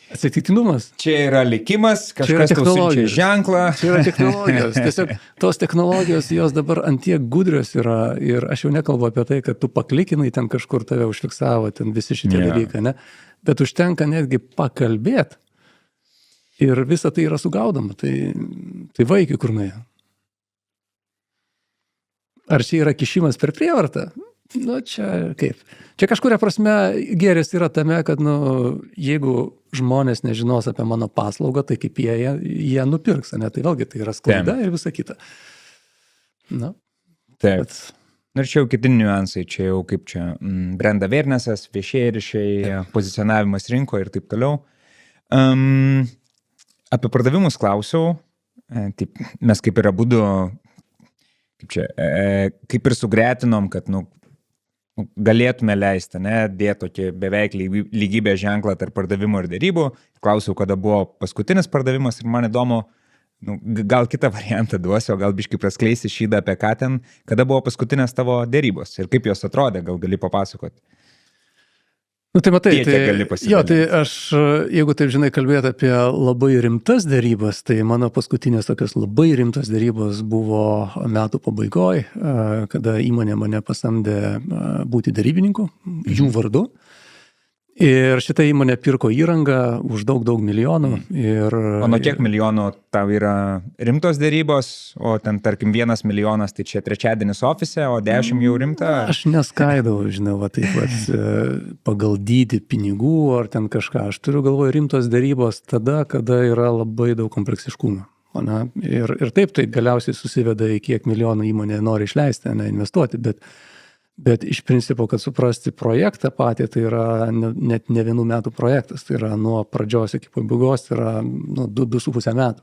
Atsitiktinumas. Čia yra likimas, kažkas tau siunčia ženklą. Čia yra technologijos. Tiesiog tos technologijos, jos dabar antiek gudrios yra ir aš jau nekalbu apie tai, kad tu paklikinai ten kažkur tave užfiksavo, ten visi šitie dalykai, ne? Bet užtenka netgi pakalbėti ir visa tai yra sugaudoma. Tai vaikai kur nuėjo. Ar čia yra kišimas per prievartą? Nu, čia kaip. Čia kažkuria prasme gėris yra tame, kad, jeigu žmonės nežinos apie mano paslaugą, tai kaip jie nupirks, ne? Tai vėlgi tai yra sklaida ir visa kita. Na. Taip. Ir čia jau kiti niuansai, čia jau kaip čia brand awarenessas, viešieji ryšiai, pozicionavimas rinkoje ir taip toliau. Apie pardavimus klausiau, taip, mes kaip ir abudu, kaip ir sugretinom, kad, galėtume leisti, dėti tokį beveik lygybę ženklą tarp pardavimo ir dėrybų. Klausiau, kada buvo paskutinis pardavimas ir man įdomu, gal kitą variantą duosiu, o gal biškai praskleisti šydą apie ką ten, kada buvo paskutinės tavo dėrybos ir kaip jos atrodė, gal gali papasakoti. Tai matai, tai aš, jeigu taip žinai kalbėti apie labai rimtas dėrybas, tai mano paskutinės tokios labai rimtas dėrybos buvo metų pabaigoj, kada įmonė mane pasamdė būti dėrybininku, jų vardu. Ir šitą įmonę pirko įrangą už daug milijonų. O nuo kiek milijonų tau yra rimtos dėrybos, o ten tarkim 1 milijonas, tai čia trečiadienis ofise, o 10 jau rimta? Aš neskaidau, žinau, taip pagal dydį pinigų ar ten kažką. Aš turiu galvoje rimtos dėrybos tada, kada yra labai daug kompleksiškumo. Ir taip tai galiausiai susiveda į kiek milijonų įmonė nori išleisti, investuoti, bet iš principo, kad suprasti projektą patį, tai yra net ne 1 metų projektas, tai yra nuo pradžios iki pabaigos, tai yra 2,5 metų.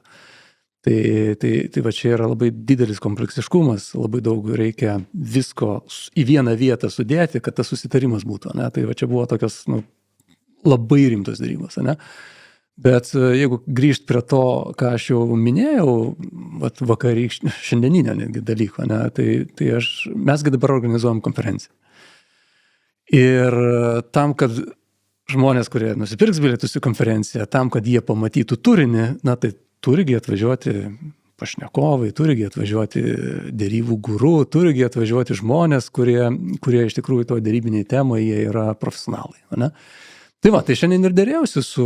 Tai va čia yra labai didelis kompleksiškumas, labai daug reikia visko į vieną vietą sudėti, kad tas susitarimas būtų. Tai va čia buvo tokios labai rimtos dėrybos. Bet jeigu grįžt prie to, ką aš jau minėjau, vakarykštį, šiandieninio netgi dalyko, tai mesgi dabar organizuojam konferenciją. Ir tam, kad žmonės, kurie nusipirks bilietus į konferenciją, tam, kad jie pamatytų turinį, tai turigi atvažiuoti pašnekovai, turigi atvažiuoti dėrybų guru, turigi atvažiuoti žmonės, kurie iš tikrųjų to dėrybiniai temai, jie yra profesionalai, Tai va, tai šiandien ir dėrėjausi su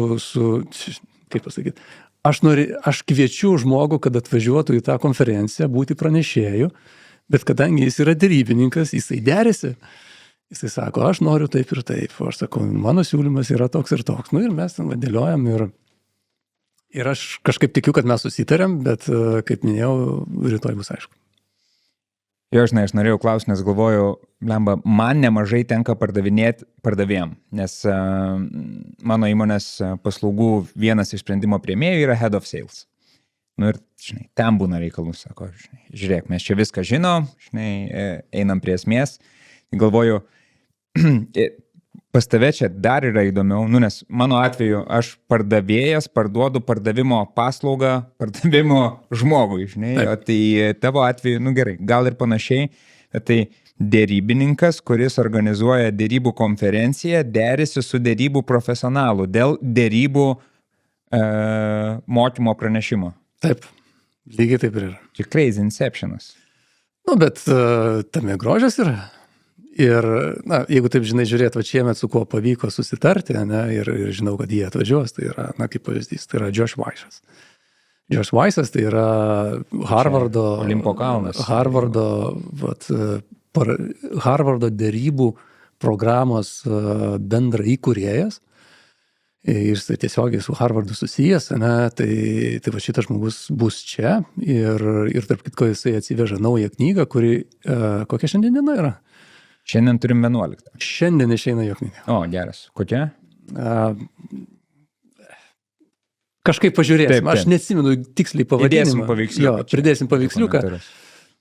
kaip pasakyti, aš kviečiu žmogų, kad atvažiuotų į tą konferenciją, būti pranešėju, bet kadangi jis yra dėrybininkas, jisai derėsi, jisai sako, aš noriu taip ir taip, o aš sakau, mano siūlymas yra toks ir toks, ir mes ten dėliojam ir aš kažkaip tikiu, kad mes susitarėm, bet kaip minėjau, rytoj bus aišku. Jo, aš norėjau klausti, nes galvoju, man nemažai tenka pardavinėti pardavėjam, nes mano įmonės paslaugų vienas iš sprendimo priėmėjų yra Head of Sales. Ir, ten būna reikalų, sako, žiūrėk, mes čia viską žinom, einam prie esmės. Galvoju, pas tave čia dar yra įdomiau, nes mano atveju aš pardavėjas, parduodu pardavimo paslaugą, pardavimo žmogui, o tai tavo atveju, gerai, gal ir panašiai, tai dėrybininkas, kuris organizuoja dėrybų konferenciją, derisi su dėrybų profesionalu dėl dėrybų mokymo pranešimo. Taip, lygiai taip ir yra. Čia crazy inceptionas. Bet tame grožis yra. Ir, jeigu taip žiūrėt, šiemet su kuo pavyko susitarti, ir žinau, kad jie atvažiuos, tai yra, kaip pavyzdys, tai yra Josh Weissas. Josh Weissas tai yra Harvardo, Olimpo kalnas. Harvardo dėrybų programos bendra įkūrėjas. Ir jis tiesiogiai su Harvardu susijęs, tai va šitas žmogus bus čia ir tarp kitko jisai atsiveža naują knygą, kuri, kokia šiandien diena yra? Šiandien turim 11. Šiandien išeina jo knyga. O, geras. Kokia? Kažkaip pažiūrėsim. Aš neatsimenu tiksliai pavadinimą. Pridėsim paveiksliuką.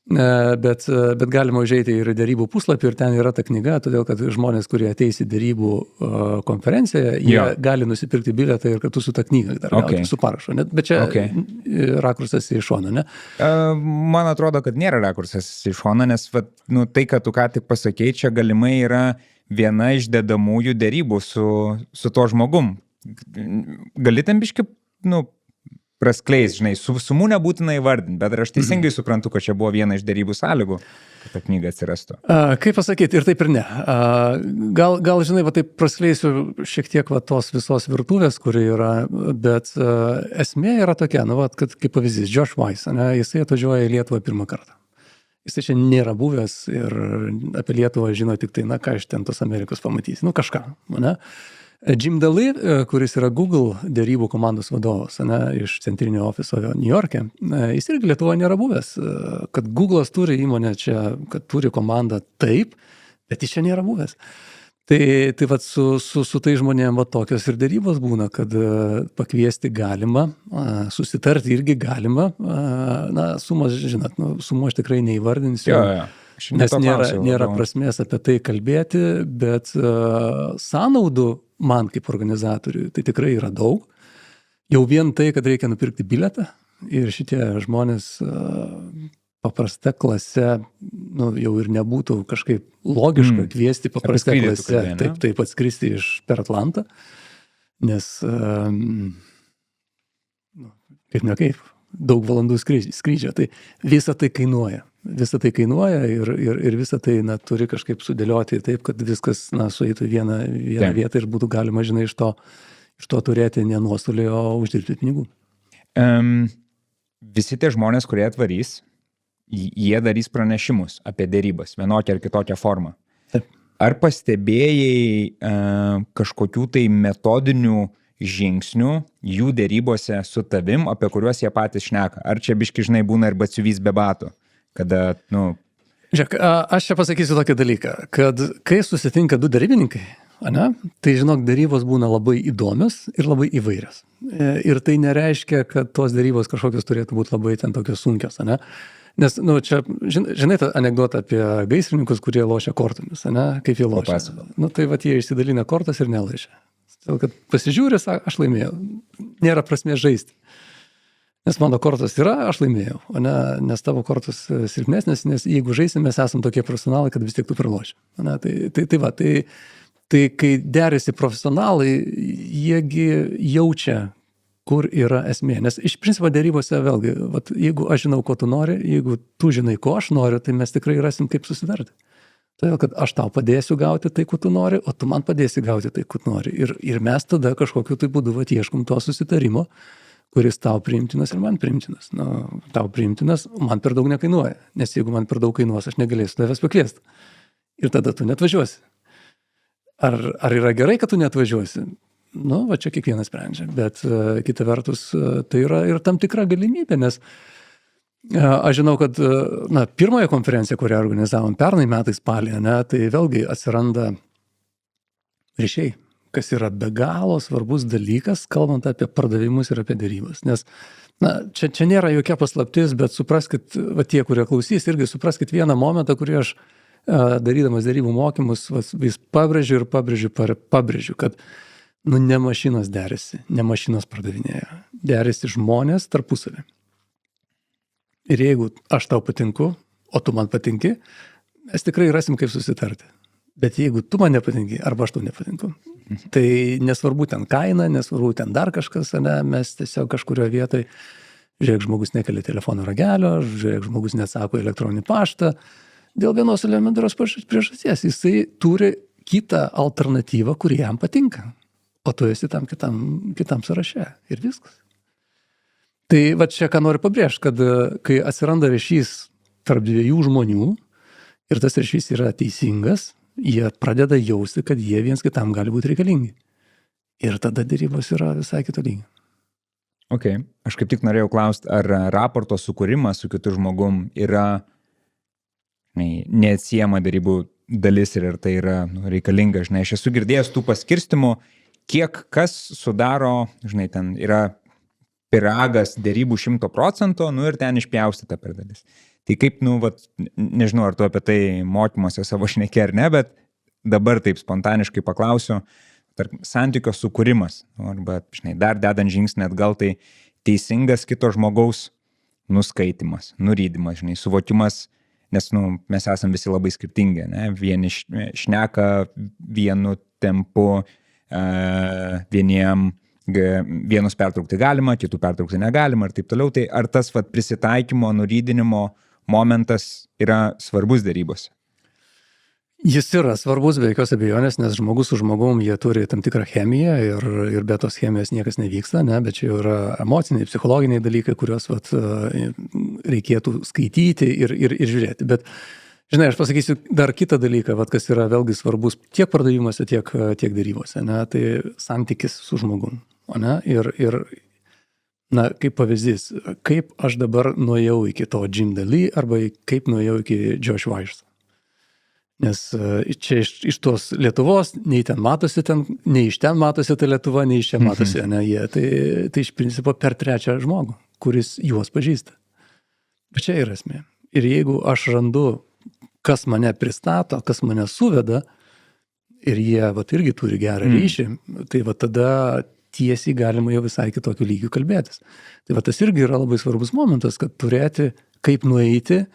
Bet galima užeiti ir dėrybų puslapį ir ten yra ta knyga, todėl kad žmonės, kurie ateis į dėrybų konferenciją, jie gali nusipirkti bilietą ir kartu su ta knyga dar gauti, su parašu. Bet čia rakursas į šoną, ne? Man atrodo, kad nėra rakursas į šoną, nes tai, kad tu ką tik pasakei, čia galimai yra viena iš dedamųjų dėrybų su to žmogum. gali ten biški, praskleis, žinai, sumų nebūtina įvardinti, bet aš teisingai suprantu, kad čia buvo viena iš derybų sąlygų, kad ta knyga atsirastų. Kaip pasakyti, ir taip ir ne. Gal žinai, va taip praskleisiu šiek tiek va tos visos virtuvės, kuri yra, bet esmė yra tokia, kad kaip pavyzdys, Josh Weiss, jisai atvažiuoja į Lietuvą pirmą kartą. Jisai čia nėra buvęs ir apie Lietuvą žino tik tai, ką iš ten tos Amerikos pamatysi, kažką, ne? Jim Daly, kuris yra Google derybų komandos vadovas, iš centrinio ofiso New York'e, jis irgi Lietuvoje nėra buvęs, kad Google'as turi įmonę čia, kad turi komandą taip, bet jis čia nėra buvęs. Tai vat su tai žmonėm tokios ir derybos būna, kad pakviesti galima, susitarti irgi galima, sumas, žinot, sumo aš tikrai neįvardinsiu. Jo. Nes nėra prasmės apie tai kalbėti, bet sąnaudų man kaip organizatoriui tai tikrai yra daug. Jau vien tai, kad reikia nupirkti bilietą ir šitie žmonės paprasta klase jau ir nebūtų kažkaip logiška kviesti paprastą klasę, taip atskristi per Atlantą, nes kaip ne kaip, daug valandų skrydžio, tai visa tai kainuoja. Visą tai kainuoja ir visą tai turi kažkaip sudėlioti taip, kad viskas sueitų į vieną vietą ir būtų galima, žinai, iš to turėti ne nuostolį, o uždirbti pinigų. Visi tie žmonės, kurie atvarys, jie darys pranešimus apie derybas, vienokią ar kitokią formą. Taip. Ar pastebėjai kažkokių tai metodinių žingsnių jų derybose su tavim, apie kuriuos jie patys šneka? Ar čia biški, žinai, būna ir batsiuvys be batų? Kada, Žiūrėk, aš čia pasakysiu tokį dalyką, kad kai susitinka du derybininkai, tai žinok, derybos būna labai įdomios ir labai įvairios. Ir tai nereiškia, kad tos derybos kažkokios turėtų būti labai ten tokios sunkios, Nes, čia, žinai tą anekdotą apie gaisrininkus, kurie lošia kortomis, kaip jie lošia. Tai vat jie išsidalina kortas ir nelošia. Todėl, kad pasižiūrės, aš laimėjau. Nėra prasmės žaisti. Nes mano kortos yra, aš laimėjau, nes tavo kortos silpnesnės, nes jeigu žaisim, mes esam tokie profesionalai, kad vis tiek tu praloši. Tai kai derisi profesionalai, jiegi jaučia, kur yra esmė. Nes iš principo derybose vėlgi, jeigu aš žinau, ko tu nori, jeigu tu žinai, ko aš noriu, tai mes tikrai rasim, kaip susitarti. Todėl, kad aš tau padėsiu gauti tai, ko tu nori, o tu man padėsi gauti tai, ko tu nori. Ir mes tada kažkokiu tai būdu ieškom to susitarimo, kuris tau priimtinas ir man priimtinas. Tau priimtinas, man per daug nekainuoja. Nes jeigu man per daug kainuos, aš negalėsiu tavęs pakviesti. Ir tada tu netvažiuosi. Ar yra gerai, kad tu netvažiuosi? Čia kiekvienas sprendžia. Bet kita vertus, tai yra ir tam tikra galimybė, nes aš žinau, kad pirmąją konferenciją, kurią organizavom pernai metais spalį, tai vėlgi atsiranda ryšiai, kas yra be galo svarbus dalykas, kalbant apie pardavimus ir apie derybas. Nes čia nėra jokia paslaptis, bet supraskit, tie, kurie klausys, irgi supraskit vieną momentą, kurį aš darydamas derybų mokymus vis pabrėžiu, kad ne mašinos derisi, ne mašinos pardavinėja, derisi žmonės tarpusavį. Ir jeigu aš tau patinku, o tu man patinki, mes tikrai rasim, kaip susitarti. Bet jeigu tu man nepatinki, arba aš tau nepatinku, tai nesvarbu ten kaina, nesvarbu ten dar kažkas, mes tiesiog kažkurioje vietoje, žiūrėk, žmogus nekelia telefono ragelio, žiūrėk, žmogus neatsako elektroninį paštą, dėl vienos elementarios priežasties. Jisai turi kitą alternatyvą, kuri jam patinka, o tu esi tam kitam sąraše ir viskas. Tai čia ką noriu pabrėžti, kad kai atsiranda ryšys tarp dviejų žmonių ir tas ryšys yra teisingas, jie pradeda jausti, kad jie viens kitam gali būti reikalingi. Ir tada derybos yra visai kito lygio. Ok, aš kaip tik norėjau klausti, ar raporto sukūrimas su kitu žmogum yra neatsiejama derybų dalis ir tai yra reikalinga. Žinai, aš esu girdėjęs tų paskirstimų, kiek kas sudaro, žinai, ten yra pyragas derybų 100%, ir ten išpjaustyta per dalis. Tai kaip, nežinau, ar tu apie tai mokymuose savo šneki ar ne, bet dabar taip spontaniškai paklausiu, santykio sukūrimas, arba, žinai, dar dedant žingsnį atgal, tai teisingas kito žmogaus nuskaitimas, nurydimas, žinai, suvokimas, nes, mes esam visi labai skirtingi, ne? Vieni šneka vienu tempu, vienus pertraukti galima, kitų pertraukti negalima ir taip toliau. Tai ar tas prisitaikymo, nurydinimo momentas yra svarbus derybose? Jis yra svarbus be jokios abejonės, nes žmogus su žmogum jie turi tam tikrą chemiją ir be tos chemijos niekas nevyksta, ne, bet čia yra emociniai, psichologiniai dalykai, kuriuos reikėtų skaityti ir žiūrėti. Bet, žinai, aš pasakysiu dar kitą dalyką, kas yra vėlgi svarbus tiek pardavimuose, tiek derybose, ne, tai santykis su žmogum. Ne, ir na, kaip pavyzdys, kaip aš dabar nuėjau iki to Jim Daly arba kaip nuėjau iki Josh Weiss. Nes čia iš tos Lietuvos, nei iš ten matosi ta Lietuva, nei iš čia matosi, ne, jie. Tai iš principo per trečią žmogų, kuris juos pažįsta. Bet čia yra esmė. Ir jeigu aš randu, kas mane pristato, kas mane suveda, ir jie irgi turi gerą ryšį, tai tada tiesiai galima jau visai kitokių lygių kalbėtis. Tai tas irgi yra labai svarbus momentas, kad turėti, kaip nueiti.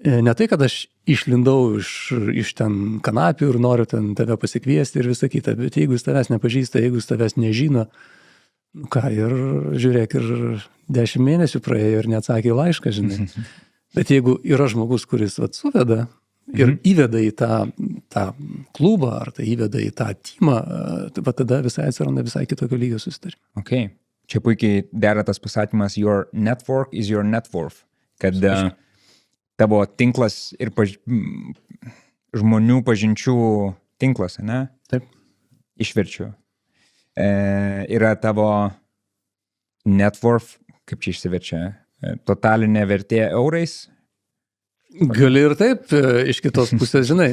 Ne tai, kad aš išlindau iš ten kanapių ir noriu ten tave pasikviesti ir visą kitą, bet jeigu jis tavęs nepažįsta, jeigu jis tavęs nežino, ir žiūrėk, ir 10 mėnesių praėjo ir neatsakė į laišką, žinai. Bet jeigu yra žmogus, kuris suveda ir įveda į tą klubą, ar tai įveda į tą timą, tada visai atsiranda visai kitokio lygio susitarimą. Okay. Čia puikiai dera tas pasakymas, your network is your net worth, kad tavo tinklas ir žmonių pažinčių tinklas, ne? Taip. Išverčiu. Yra tavo net worth, kaip čia išsiverčia, totalinė vertė eurais? Gali ir taip, iš kitos pusės, žinai,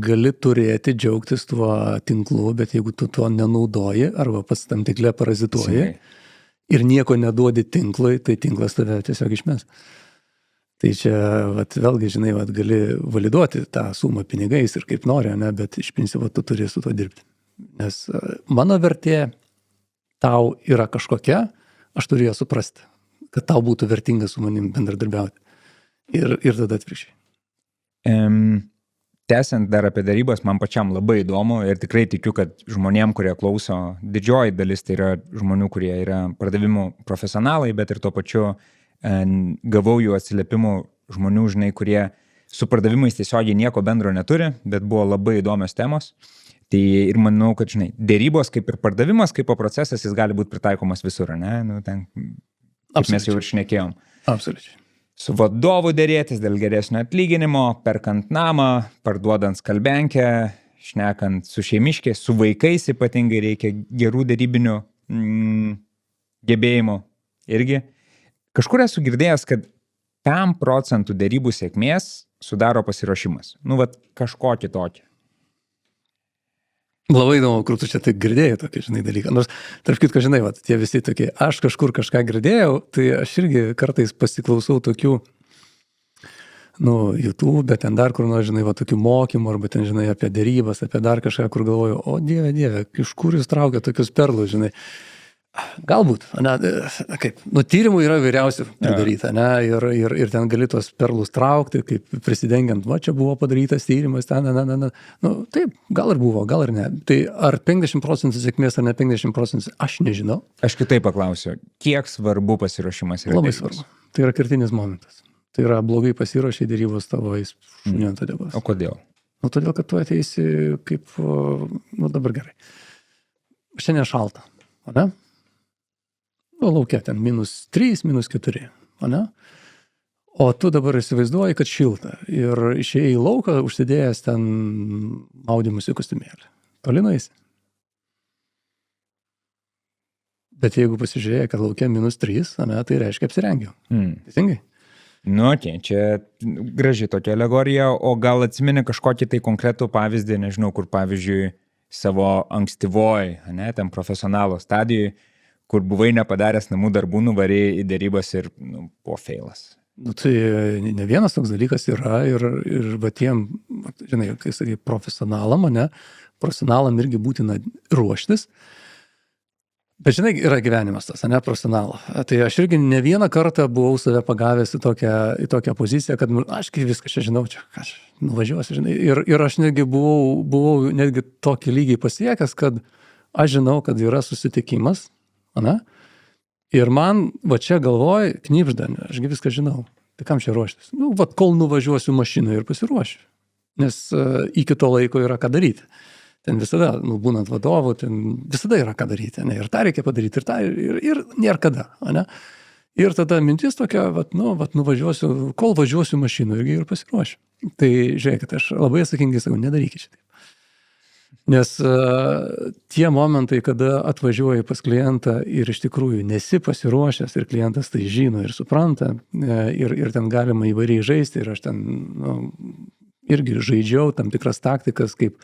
gali turėti, džiaugtis tuo tinklu, bet jeigu tu tuo nenaudoji arba pats tam tinkle parazituoji ir nieko neduodi tinklui, tai tinklas tave tiesiog išmes. Tai čia, vėlgi, žinai, gali validuoti tą sumą pinigais ir kaip nori, ne, bet iš principo tu turi su to dirbti. Nes mano vertė tau yra kažkokia, aš turiu ją suprasti, kad tau būtų vertinga su manim bendradarbiauti. Ir tada atvirkščiai. Tęsiant dar apie darybas, man pačiam labai įdomu ir tikrai tikiu, kad žmonėm, kurie klauso, didžioji dalis tai yra žmonių, kurie yra pardavimų profesionalai, bet ir tuo pačiu gavau jų atsiliepimų žmonių, žinai, kurie su pardavimais tiesiogiai nieko bendro neturi, bet buvo labai įdomios temos. Tai ir manau, kad, žinai, dėrybos kaip ir pardavimas, kaip procesas, jis gali būti pritaikomas visur, ne? Nu, ten, kaip mes jau ir šnekėjom. Absoliučiai. Su vadovu dėrėtis dėl geresnio atlyginimo, perkant namą, parduodant skalbenkę, šnekant su šeimiškiais, su vaikais ypatingai reikia gerų dėrybinių gebėjimų irgi. Kažkur esu girdėjęs, kad 5% dėrybų sėkmės sudaro pasiruošimas. Nu, kažkokį tokį. Labai įdomu, kur tu čia taip girdėjai tokį, žinai, dalyką. Nors, tarp kitko, žinai, tie visi tokie, aš kažkur kažką girdėjau, tai aš irgi kartais pasiklausau tokių, YouTube, bet ten dar kur nors, žinai, tokių mokymų, arba ten, žinai, apie dėrybas, apie dar kažką, kur galvoju, o dieve, iš kur jūs traukia tokius perlus, žinai. Galbūt, ne, kaip, tyrimų yra vyriausių pridaryta, ne, ir ten gali tos perlus traukti, kaip prisidengiant, čia buvo padarytas tyrimas, taip, gal ir buvo, gal ir ne. Tai ar 50% sėkmės, ar ne 50%, aš nežinau. Aš kitaip paklausiu, kiek svarbu pasiruošimas yra? Labai svarbu. Tai yra kertinis momentas. Tai yra blogai pasiruošę dėrybos tavo šuniuota dėbos. O kodėl? Todėl, kad tu ateisi kaip, dabar gerai. Šiandien šalta, ne? Laukia ten -3, -4, ne? O tu dabar įsivaizduoji, kad šilta ir išėjai į lauką, užsidėjęs ten maudymosi kostiumėlį. Toli nueisi. Bet jeigu pasižiūrėjai, kad laukia -3, ne, tai reiškia apsirengiau. Teisingai? Čia graži tokia alegorija, o gal atsimeni kažkokį tai konkretų pavyzdį, nežinau, kur pavyzdžiui savo ankstyvoj, ne, ten profesionalo stadijoj, kur buvai nepadaręs namų darbų, nuvarėjai į dėrybas ir buvo feilas. Tai ne vienas toks dalykas yra ir tiem, žinai, kai sakai profesionalam irgi būtina ruoštis, Bet žinai, yra gyvenimas tas, ne, profesionalo. Tai aš irgi ne vieną kartą buvau save pagavęs į tokią poziciją, kad aš viską čia žinau, čia aš nuvažiuosiu, žinai. Ir aš netgi buvau netgi tokį lygį pasiekęs, kad aš žinau, kad yra susitikimas, ne? Ir man va čia galvoj knibžda, ašgi viską žinau. Tai kam čia ruoštis? Nu, va, kol nuvažiuosiu mašiną ir pasiruošiu. Nes iki to laiko yra ką daryti. Ten visada, būnant vadovu, ten visada yra ką daryti, ne? Ir tą reikia padaryti, ir tą, ir nėra kada, ne? Ir tada mintis tokia, nuvažiuosiu, kol važiuosiu mašinu ir pasiruošiu. Tai žiūrėkit, aš labai atsakingai sakau, nedarykit šitaip. Nes tie momentai, kada atvažiuoji pas klientą ir iš tikrųjų nesi pasiruošęs ir klientas tai žino ir supranta, ir ten galima įvairiai žaisti, ir aš ten irgi žaidžiau tam tikras taktikas, kaip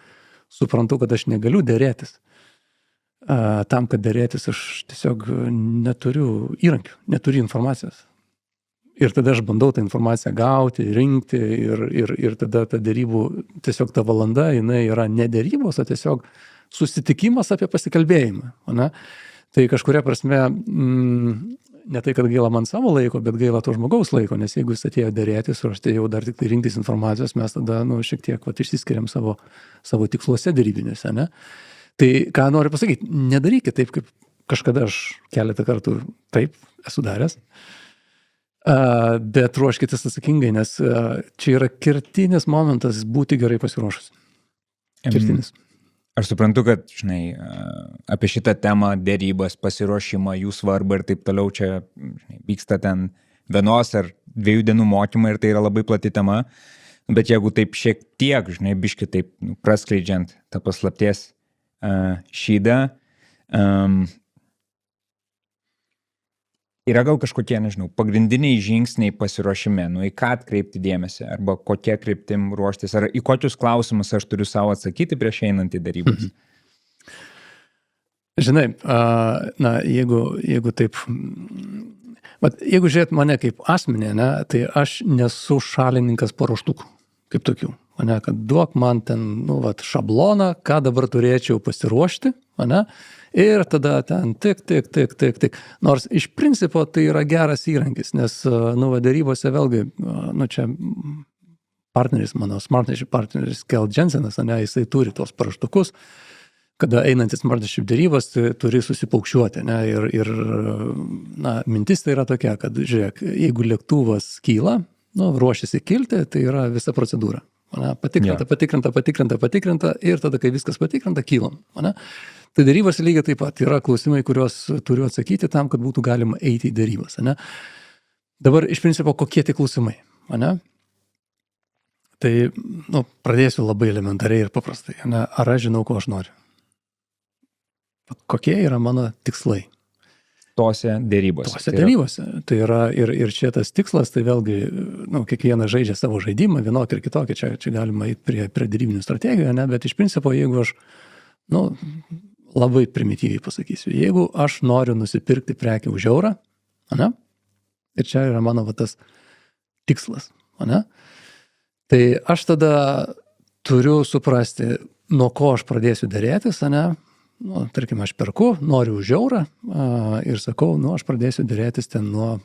suprantu, kad aš negaliu derėtis. Tam, kad derėtis, aš tiesiog neturiu įrankių, neturiu informacijos. Ir tada aš bandau tą informaciją gauti, rinkti ir tada ta derybų, tiesiog ta valanda, jinai yra ne derybos, o tiesiog susitikimas apie pasikalbėjimą. Ne? Tai kažkuria prasme, ne tai, kad gaila man savo laiko, bet gaila to žmogaus laiko, nes jeigu jis atėjo derėtis, ir aš tai jau dar tik tai rinktis informacijos, mes tada šiek tiek išsiskiriam savo tiksluose derybinėse. Ne? Tai ką noriu pasakyti, nedarykit taip, kaip kažkada aš keletą kartų taip esu daręs, bet ruoškitės atsakingai, nes čia yra kertinis momentas būti gerai pasiruošus. Kertinis. Aš suprantu, kad, žinai, apie šitą temą, derybas, pasiruošimą, jų svarbą ir taip toliau čia vyksta ten vienos ar 2 dienų mokymai ir tai yra labai plati tema, bet jeigu taip šiek tiek, žinai, biški taip praskleidžiant tą paslapties šydą, yra gal kažkokie, nežinau, pagrindiniai žingsniai pasiruošime, į ką atkreipti dėmesį, arba kokie kryptim ruoštis, ar į kokius klausimus aš turiu savo atsakyti prieš einant į darybas? Žinai, jeigu taip, jeigu žiūrėt mane kaip asmenį, ne, tai aš nesu šalininkas paruoštukų, kaip tokių, ne, kad duok man ten, šabloną, ką dabar turėčiau pasiruošti, ne, ir tada ten tik. Nors iš principo tai yra geras įrankis, nes darybose vėlgi, čia partneris, mano Smartnership partneris Kel Jensenas, jisai turi tos paruoštukus, kada einantis Smartnership darybas turi susipaukščiuoti, ne, ir mintis tai yra tokia, kad žiūrėk, jeigu lėktuvas kyla, ruošiasi kilti, tai yra visa procedūra. Patikrinta ir tada, kai viskas patikrinta, kylam. Tai darybos lygiai taip pat yra klausimai, kuriuos turiu atsakyti tam, kad būtų galima eiti į darybas. Ne? Dabar iš principo kokie tie klausimai? Ne? Tai pradėsiu labai elementariai ir paprastai. Ne? Ar aš žinau, ko aš noriu? Kokie yra mano tikslai? Tose darybose. Tai yra ir čia tas tikslas, tai vėlgi, kiekvienas žaidžia savo žaidimą, vienokį ir kitokį, čia galima eiti prie darybinių strategijų, ne? Bet iš principo, jeigu aš, labai primityviai pasakysiu, jeigu aš noriu nusipirkti prekę už eurą, ne? Ir čia yra mano tas tikslas, ne? Tai aš tada turiu suprasti, nuo ko aš pradėsiu derėtis, ne? Tarkim, aš perku, noriu už eurą ir sakau, aš pradėsiu derėtis ten nuo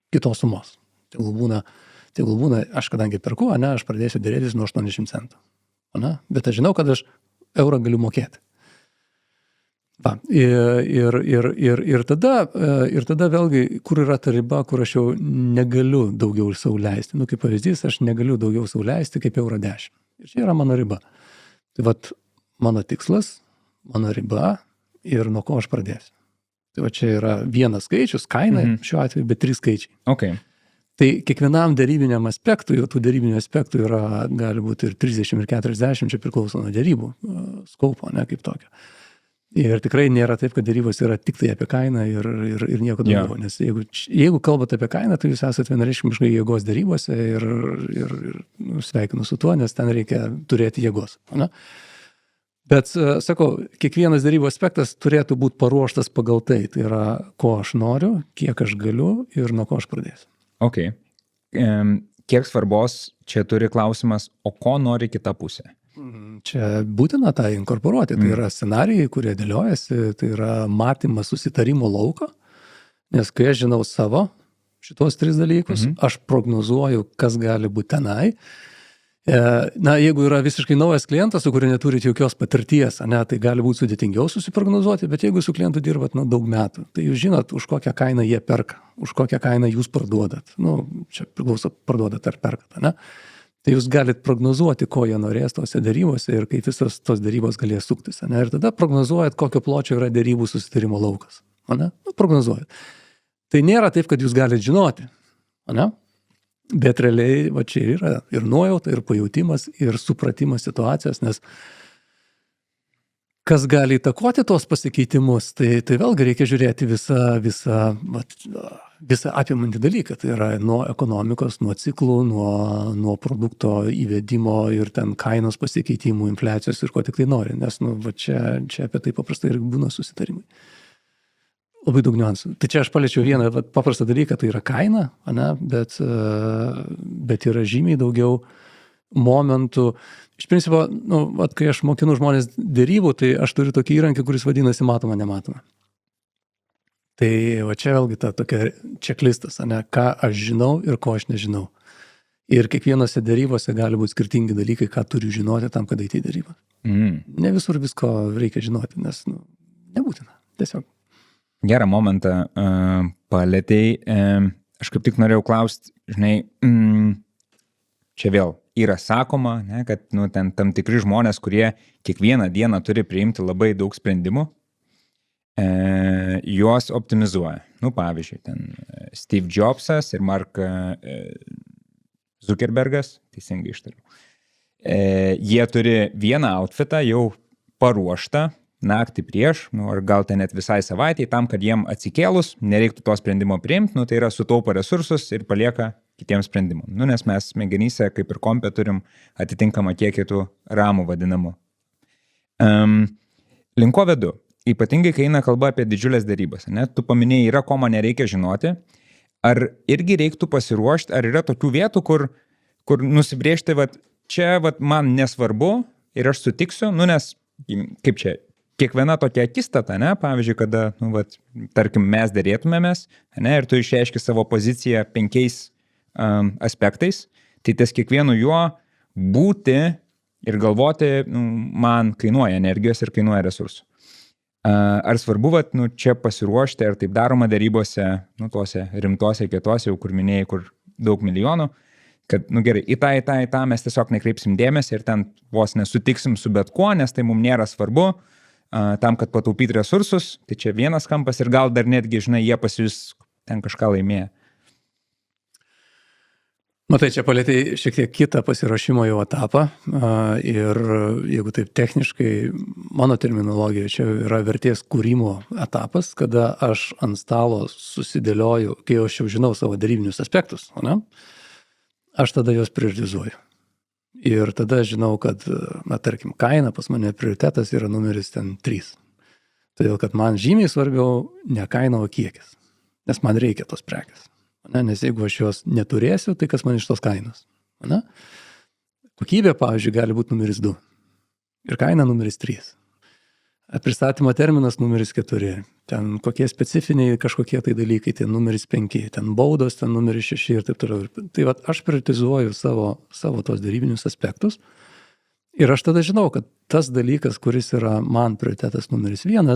kitos sumos. Tegul būna, aš kadangi perku, aš pradėsiu derėtis nuo 80 centų. Bet aš žinau, kad aš eurą galiu mokėti. Ir tada vėlgi, kur yra ta riba, kur aš jau negaliu daugiau sau leisti. Kaip pavyzdys, aš negaliu daugiau sau leisti kaip eurą 10. Ir čia yra mano riba. Tai mano tikslas, mano riba ir nuo ko aš pradėsiu. Tai čia yra vienas skaičius, kaina šiuo atveju, bet 3 skaičiai. Okay. Tai kiekvienam darybiniam aspektui, tų darybinių aspektų gali būti ir 30 ir 40, čia priklauso nuo darybų skaupo, ne kaip tokio. Ir tikrai nėra taip, kad darybos yra tik tai apie kainą ir nieko daugiau. Nes jeigu kalbate apie kainą, tai jūs esate vienareikšmiškai jėgos darybose ir sveikinu su tuo, nes ten reikia turėti jėgos. Ne? Bet, sakau, kiekvienas darybų aspektas turėtų būti paruoštas pagal tai. Tai yra, ko aš noriu, kiek aš galiu ir nuo ko aš pradėsiu. Ok. Kiek svarbos čia turi klausimas, o ko nori kita pusė? Čia būtina tą inkorporuoti. Tai yra scenarijai, kurie dėliojasi, tai yra matymas susitarimo lauko, nes kai aš žinau savo šitos 3 dalykus, aš prognozuoju, kas gali būti tenai. Na, jeigu yra visiškai naujas klientas, su kuriuo neturit jokios patirties, tai gali būti sudėtingiau susiprognozuoti, bet jeigu su klientu dirbat daug metų, tai jūs žinot, už kokią kainą jie perka, už kokią kainą jūs parduodat. Čia priklauso parduodat ar perkat, ne? Tai jūs galit prognozuoti, ko jie norės tose darybose ir kaip visos tos darybos galės suktis, ne? Ir tada prognozuojat, kokio pločio yra darybų susitarimo laukas, ne? Prognozuojat. Tai nėra taip, kad jūs galit žinoti, ne? Bet realiai, va čia yra ir nuojauta, ir pajautimas, ir supratimas situacijos, nes kas gali įtakoti tos pasikeitimus, tai vėlgi reikia žiūrėti visą apimantį dalyką. Tai yra nuo ekonomikos, nuo ciklų, nuo produkto įvedimo ir ten kainos pasikeitimų, infliacijos ir ko tik tai nori, nes va čia apie tai paprastai ir būna susitarimai. Labai daug niuansų. Tai čia aš paliečiau vieną paprastą dalyką, tai yra kaina, bet yra žymiai daugiau momentų. Iš principo, kai aš mokinu žmonės dėrybų, tai aš turiu tokį įrankį, kuris vadinasi matoma, nematoma. Tai va čia vėlgi ta tokia čeklistas, ką aš žinau ir ko aš nežinau. Ir kiekvienose dėrybose gali būti skirtingi dalykai, ką turiu žinoti tam, kad eiti į dėrybą. Ne visur visko reikia žinoti, nes nebūtina. Tiesiog. Gerą momentą palėtei. Aš kaip tik norėjau klausti, žinai, čia vėl yra sakoma, ne, kad ten tam tikri žmonės, kurie kiekvieną dieną turi priimti labai daug sprendimų, juos optimizuoja. Pavyzdžiui, ten Steve Jobsas ir Mark Zuckerbergas, teisingai ištariu. Jie turi vieną outfitą jau paruoštą, naktį prieš, ar gal ten net visai savaitėj, tam, kad jiem atsikėlus nereiktų to sprendimo priimti, tai yra sutaupo resursus ir palieka kitiems sprendimam. Nes mes smegenyse, kaip ir kompe, turim atitinkamą kiekį tų ramų vadinamų. Linko vedu, ypatingai kai eina kalba apie didžiulės darybas, ne? Tu paminėjai, yra ko man nereikia žinoti, ar irgi reiktų pasiruošti, ar yra tokių vietų, kur nusibrėžti, čia man nesvarbu ir aš sutiksiu, nes, kaip čia, kiekviena tokia akistata, ne, pavyzdžiui, kada, tarkim, mes dėrėtumėmės, ne, ir tu išreiški savo poziciją 5 aspektais, tai ties kiekvienu juo būti ir galvoti, man kainuoja energijos ir kainuoja resursų. Ar svarbu, čia pasiruošti, ar taip daroma darybose, tuose rimtose, kietose, jau kur minėjai, kur daug milijonų, kad, gerai, į tą mes tiesiog nekreipsim dėmesį ir ten vos nesutiksim su bet kuo, nes tai mums nėra svarbu, tam, kad pataupyti resursus, tai čia vienas kampas ir gal dar netgi, žinai, jie pas jūs ten kažką laimėja. Tai čia palėtei šiek tiek kitą pasiruošimo jau etapą ir jeigu taip techniškai, mano terminologija čia yra vertės kūrimo etapas, kada aš ant stalo susidėlioju, kai aš jau žinau savo darybinius aspektus, aš tada juos prioritizuoju. Ir tada žinau, kad, tarkim, kaina pas mane prioritetas yra numeris 3. Todėl, kad man žymiai svarbiau ne kaina, o kiekis. Nes man reikia tos prekės. Nes jeigu aš jos neturėsiu, tai kas man iš tos kainos. Kokybė, pavyzdžiui, gali būti numeris 2. Ir kaina numeris 3. Pristatymo terminas numeris 4. Ten kokie specifiniai kažkokie tai dalykai, ten numeris 5, ten baudos, ten numeris 6 ir taip toliau. Tai aš prioritizuoju savo tos darybinius aspektus ir aš tada žinau, kad tas dalykas, kuris yra man prioritetas numeris 1,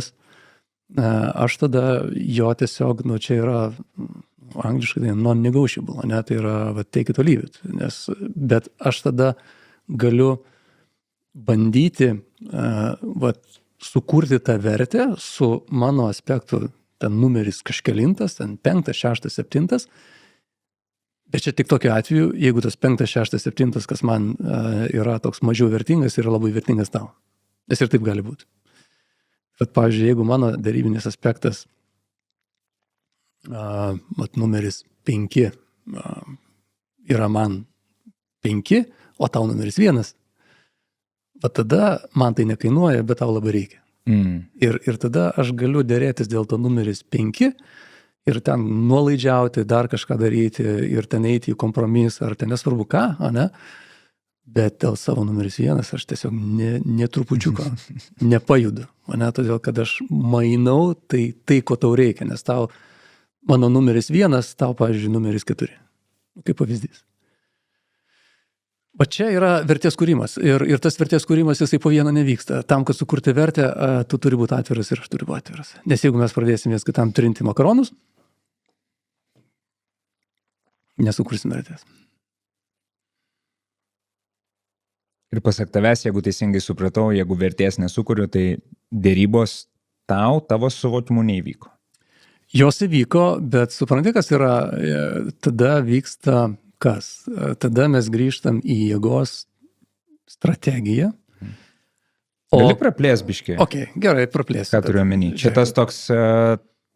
aš tada jo tiesiog, čia yra angliškai non-negotiable, tai yra take it or leave it. Bet aš tada galiu bandyti sukurti tą vertę su mano aspektu, ten numeris kažkelintas, ten 5, 6, 7, bet čia tik tokiu atveju, jeigu tas 5, 6, 7, kas man yra toks mažiau vertingas, yra labai vertingas tau. Nes ir taip gali būti. Bet, pavyzdžiui, jeigu mano darybinis aspektas numeris 5 yra man 5, o tau numeris 1, tada man tai nekainuoja, bet tau labai reikia. Ir tada aš galiu dėrėtis dėl to numeris 5 ir ten nuolaidžiauti, dar kažką daryti ir ten eiti į kompromisą, ar ten nesvarbu ką, bet dėl savo numeris 1 aš tiesiog netrupučiuko nepajudu. Todėl, kad aš mainau tai, ko tau reikia, nes mano numeris 1, tau, pavyzdžiui, numeris 4. Kaip pavyzdys. O čia yra vertės kūrimas ir tas vertės kūrimas jisai po vieną nevyksta. Tam, kad sukurti vertę, tu turi būti atviras ir aš turiu būti atviras. Nes jeigu mes pradėsim viens kitam trinti makaronus, nesukursim vertės. Ir pasak tavęs, jeigu teisingai supratau, jeigu vertės nesukuriu, tai dėrybos tavo suvokimu neįvyko. Jos įvyko, bet supranti, kas yra, tada vyksta kas? Tada mes grįžtam į jėgos strategiją. Gali praplės biškį? Ok, gerai, praplėsiu. Ką turiu omeny? Čia tas toks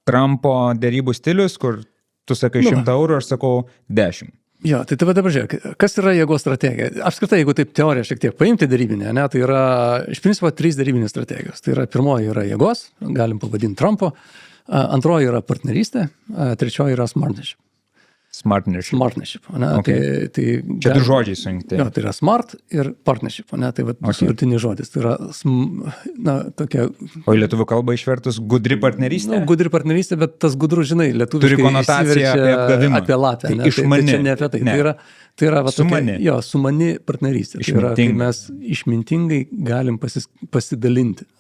Trumpo dėrybų stilius, kur tu sakai 100 eurų, aš sakau 10. Jo, tai dabar žiūrėk, kas yra jėgos strategija? Apskritai, jeigu taip teoriją šiek tiek paimti dėrybinę, tai yra iš principo 3 dėrybinės strategijos. Tai yra pirmoji yra jėgos, galim pavadinti Trumpo, antroji yra partnerystė, trečioji yra smartnership. Smartnership. Okay. Čia du žodžiai sujungti. Jo, tai yra smart ir partnership. Tai sujungtinis žodis. Tai yra, tokia... O į lietuvių kalbą išvertus gudri partnerystė? Gudri partnerystė, bet tas gudrus, žinai, lietuviškai turi konotaciją apie apgavimą. Apie lapę. Tai išmani. Tai čia ne apie tai. Ne. Tai yra sumani. Jo, sumani partnerystė. Tai yra, kai mes išmintingai galim pasidalinti.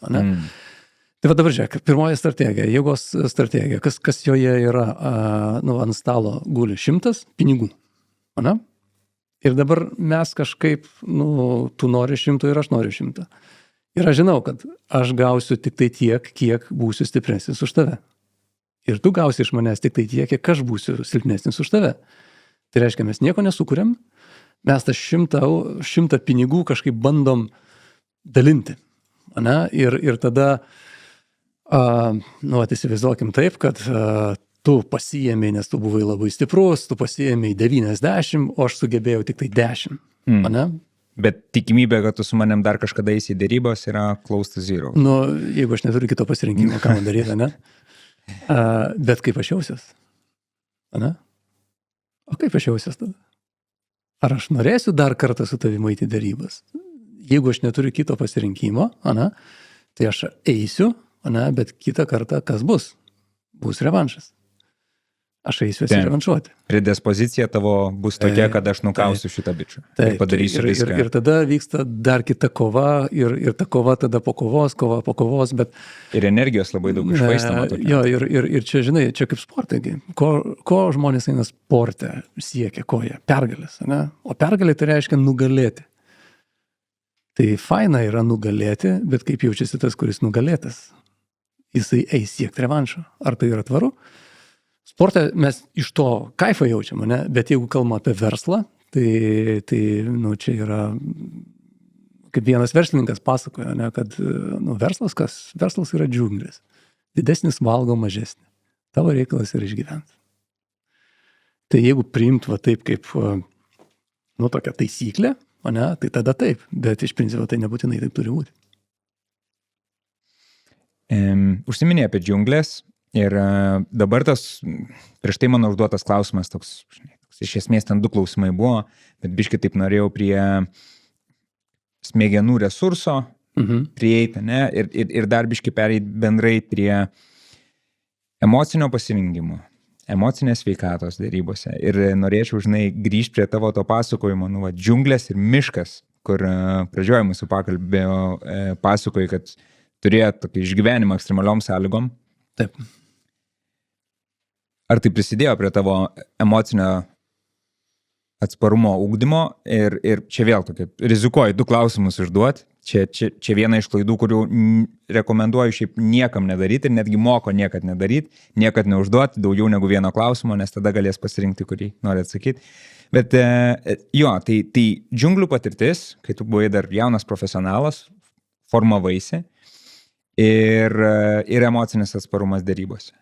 Tai dabar žiūrėk, pirmoji strategija, jėgos strategija, kas joje yra, ant stalo guli 100 pinigų. Ir dabar mes kažkaip, tu nori 100 ir aš noriu 100. Ir aš žinau, kad aš gausiu tik tai tiek, kiek būsiu stipresnis už tave. Ir tu gausi iš manęs tik tai tiek, kiek aš būsiu silpnesnis už tave. Tai reiškia, mes nieko nesukuriam, mes tą 100 pinigų kažkaip bandom dalinti. Ir tada... įsivaizduokim taip, kad tu pasiėmei, nes tu buvai labai stiprus, tu pasiėmei 90, o aš sugebėjau tik tai 10. Bet tikimybė, kad tu su manim dar kažkada eisi į dėrybos, yra close to zero. Jeigu aš neturiu kito pasirinkimo, ką man daryti, ne? Bet kaip aš jausiuos? O kaip aš jausiuos tada? Ar aš norėsiu dar kartą su tavimi eiti į dėrybas? Jeigu aš neturiu kito pasirinkimo, tai aš eisiu, bet kitą kartą kas bus? Bus revanšas. Aš eisiu revanšuoti. Predispozicija tavo bus tokia, kad aš nukausiu šitą bičių. Ir padarysiu viską. Ir tada vyksta dar kita kova, ir ta kova tada po kovos, bet... Ir energijos labai daug išvaistama tokia. Jo, ir čia, žinai, čia kaip sportai. Ko žmonės eina sporte siekia, ko jie? Pergalės, ne? O pergalė tai reiškia nugalėti. Tai faina yra nugalėti, bet kaip jaučiasi tas, kuris nugalėtas? Jisai eis siekti revanšo. Ar tai yra tvaru? Sporte mes iš to kaifą jaučiam, ne? Bet jeigu kalbame apie verslą, tai čia yra, kaip vienas verslininkas pasakoja, ne, kad verslas yra džiunglis. Didesnis valgo mažesnį. Tavo reikalas yra išgyventi. Tai jeigu priimt taip kaip tokia taisyklė, tai tada taip, bet iš principo tai nebūtinai taip turi būti. Užsiminė apie džiunglės ir dabar tas, prieš tai mano užduotas klausimas toks, iš esmės ten 2 klausimai buvo, bet biškai taip norėjau prie smegenų resurso prieiti, ne, ir dar biškai pereiti bendrai prie emocinio pasirinkimo, emocinės sveikatos dėrybose. Ir norėčiau, grįžti prie tavo to pasakojimo, džiunglės ir miškas, kur pradžioje mūsų pakalbėjo pasakoji, kad turėjo tokį išgyvenimą ekstremaliom sąlygom. Taip. Ar tai prisidėjo prie tavo emocinio atsparumo ugdymo? Ir čia vėl tokia, rizikuoju 2 klausimus užduoti. Čia viena iš klaidų, kurių rekomenduoju šiaip niekam nedaryti ir netgi moko niekad nedaryti, niekad neužduoti daugiau negu 1 klausimo, nes tada galės pasirinkti, kurį nori atsakyti. Bet tai džiunglių patirtis, kai tu buvai dar jaunas profesionalas, formavaisi, ir emocinis atsparumas dėrybose.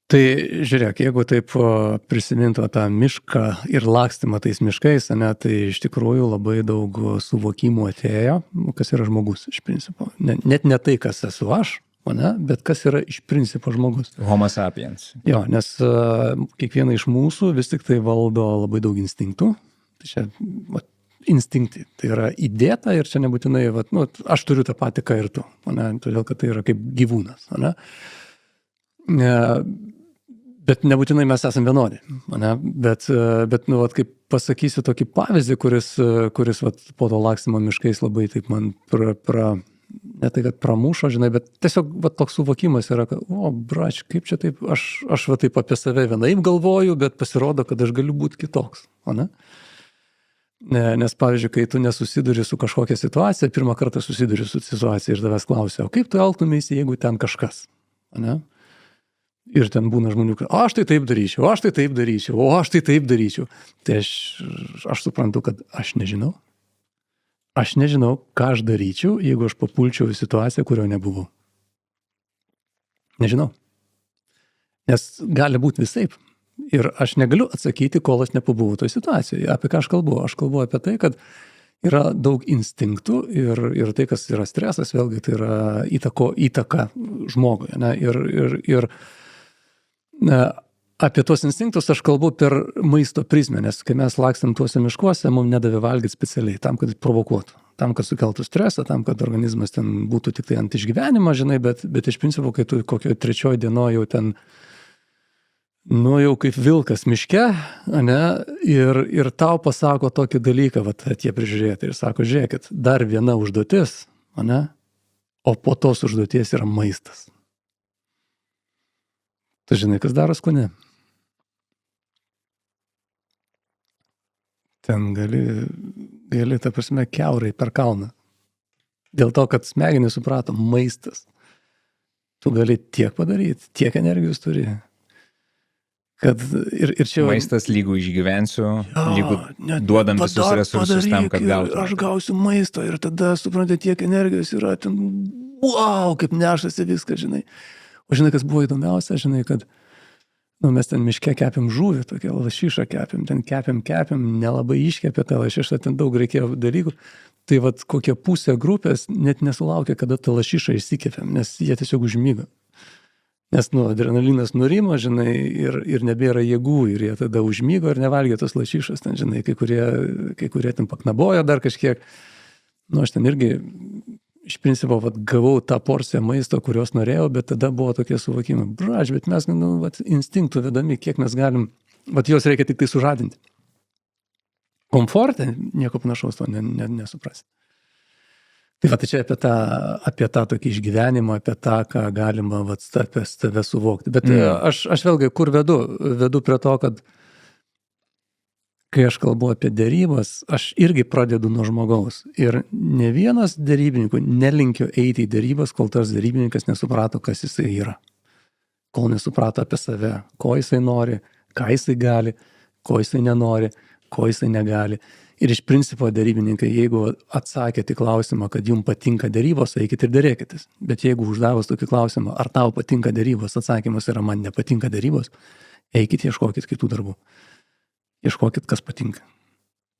Tai žiūrėk, jeigu taip prisimintų tą mišką ir lakstymą tais miškais, tai iš tikrųjų labai daug suvokimų atėjo, kas yra žmogus iš principo. Net ne tai, kas esu aš, ane? Bet kas yra iš principo žmogus. Homo sapiens. Jo, nes kiekvieną iš mūsų vis tik tai valdo labai daug instinktų. Tai čia instinktai. Tai yra įdėta ir čia nebūtinai, aš turiu tą patį ką ir tu, ane? Todėl, kad tai yra kaip gyvūnas. Ane? Bet nebūtinai mes esame vienodi. Ane? Bet kaip pasakysiu tokį pavyzdį, kuris po to lakstymo miškais labai taip man ne tai, kad pramušo, žinai, bet tiesiog toks suvokimas yra, kad, brač, kaip čia taip, aš taip apie save vienaip galvoju, bet pasirodo, kad aš galiu būti kitoks. Ane? Nes, pavyzdžiui, kai tu nesusiduri su kažkokia situacija, pirmą kartą susiduri su situacija ir tavęs klausia, o kaip tu elgtumėsi, jeigu ten kažkas? Ane? Ir ten būna žmonių, kad aš tai taip daryčiau, aš tai taip daryčiau. Tai aš suprantu, kad aš nežinau. Aš nežinau, ką aš daryčiau, jeigu aš papulčiau į situaciją, kurio nebuvau. Nežinau. Nes gali būti visaip. Ir aš negaliu atsakyti, kol aš nepabuvau toje situacijoje. Apie ką aš kalbu? Aš kalbu apie tai, kad yra daug instinktų ir tai, kas yra stresas, vėlgi tai yra įtaka žmogui. Ne? Ir apie tuos instinktus aš kalbu per maisto prizmę, nes kai mes lakstam tuose miškuose, mums nedavė valgyti specialiai, tam, kad provokuotų, tam, kad sukeltų stresą, tam, kad organizmas ten būtų tik tai ant išgyvenimo, žinai, bet iš principo, kai tu kokio 3 dienoje jau ten, jau kaip vilkas miške, ane, ir tau pasako tokį dalyką, tie prižiūrėti, ir sako, žiūrėkit, dar viena užduotis, ane, o po tos užduoties yra maistas. Tu žinai, kas daro skone? Ten gali, ta prasme, kiaurai per kalną. Dėl to, kad smegenys suprato, maistas. Tu gali tiek padaryti, tiek energijos turi. Kad ir čia... Maistas lygų išgyvensiu, lygų duodam visus resursus tam, kad gautų. Aš gausiu maisto ir tada, suprantate, tiek energijos yra ten, wow, kaip nešasi viskas, žinai. O žinai, kas buvo įdomiausia, žinai, kad mes ten miške kepėm žuvį, tokią lašišą kepėm, ten kepėm, nelabai iškepė tą lašišą, ten daug reikėjo dalykų. Tai kokia pusė grupės net nesulaukė, kada tą lašišą išsikepėm, nes jie tiesiog užmygo. Nes adrenalinas nurimo, žinai, ir nebėra jėgų, ir jie tada užmygo ir nevalgė tos lašišos, ten, žinai, kai kurie ten paknabojo dar kažkiek. Aš ten irgi iš principo gavau tą porciją maisto, kurios norėjau, bet tada buvo tokie suvokimai. Brač, bet mes instinktų vedami, kiek mes galim, juos reikia tik tai sužadinti. Komforte nieko panašaus to nesuprasti. Tai čia apie tą tokį išgyvenimą, apie tą, ką galima apie tave suvokti. Bet aš vėlgi, kur vedu prie to, kad kai aš kalbu apie derybas, aš irgi pradedu nuo žmogaus. Ir ne vienas derybininkų nelinkio eiti į derybas, kol tas derybininkas nesuprato, kas jisai yra. Kol nesuprato apie save, ko jisai nori, ką jisai gali, ko jisai nenori, ko jisai negali. Ir iš principo derybininkai, jeigu atsakėte į klausimą, kad jums patinka derybos, eikit ir derėkitės. Bet jeigu uždavus tokį klausimą, ar tau patinka derybos, atsakymas yra, man nepatinka derybos, eikit ieškokit kitų darbų. Ieškokit, kas patinka.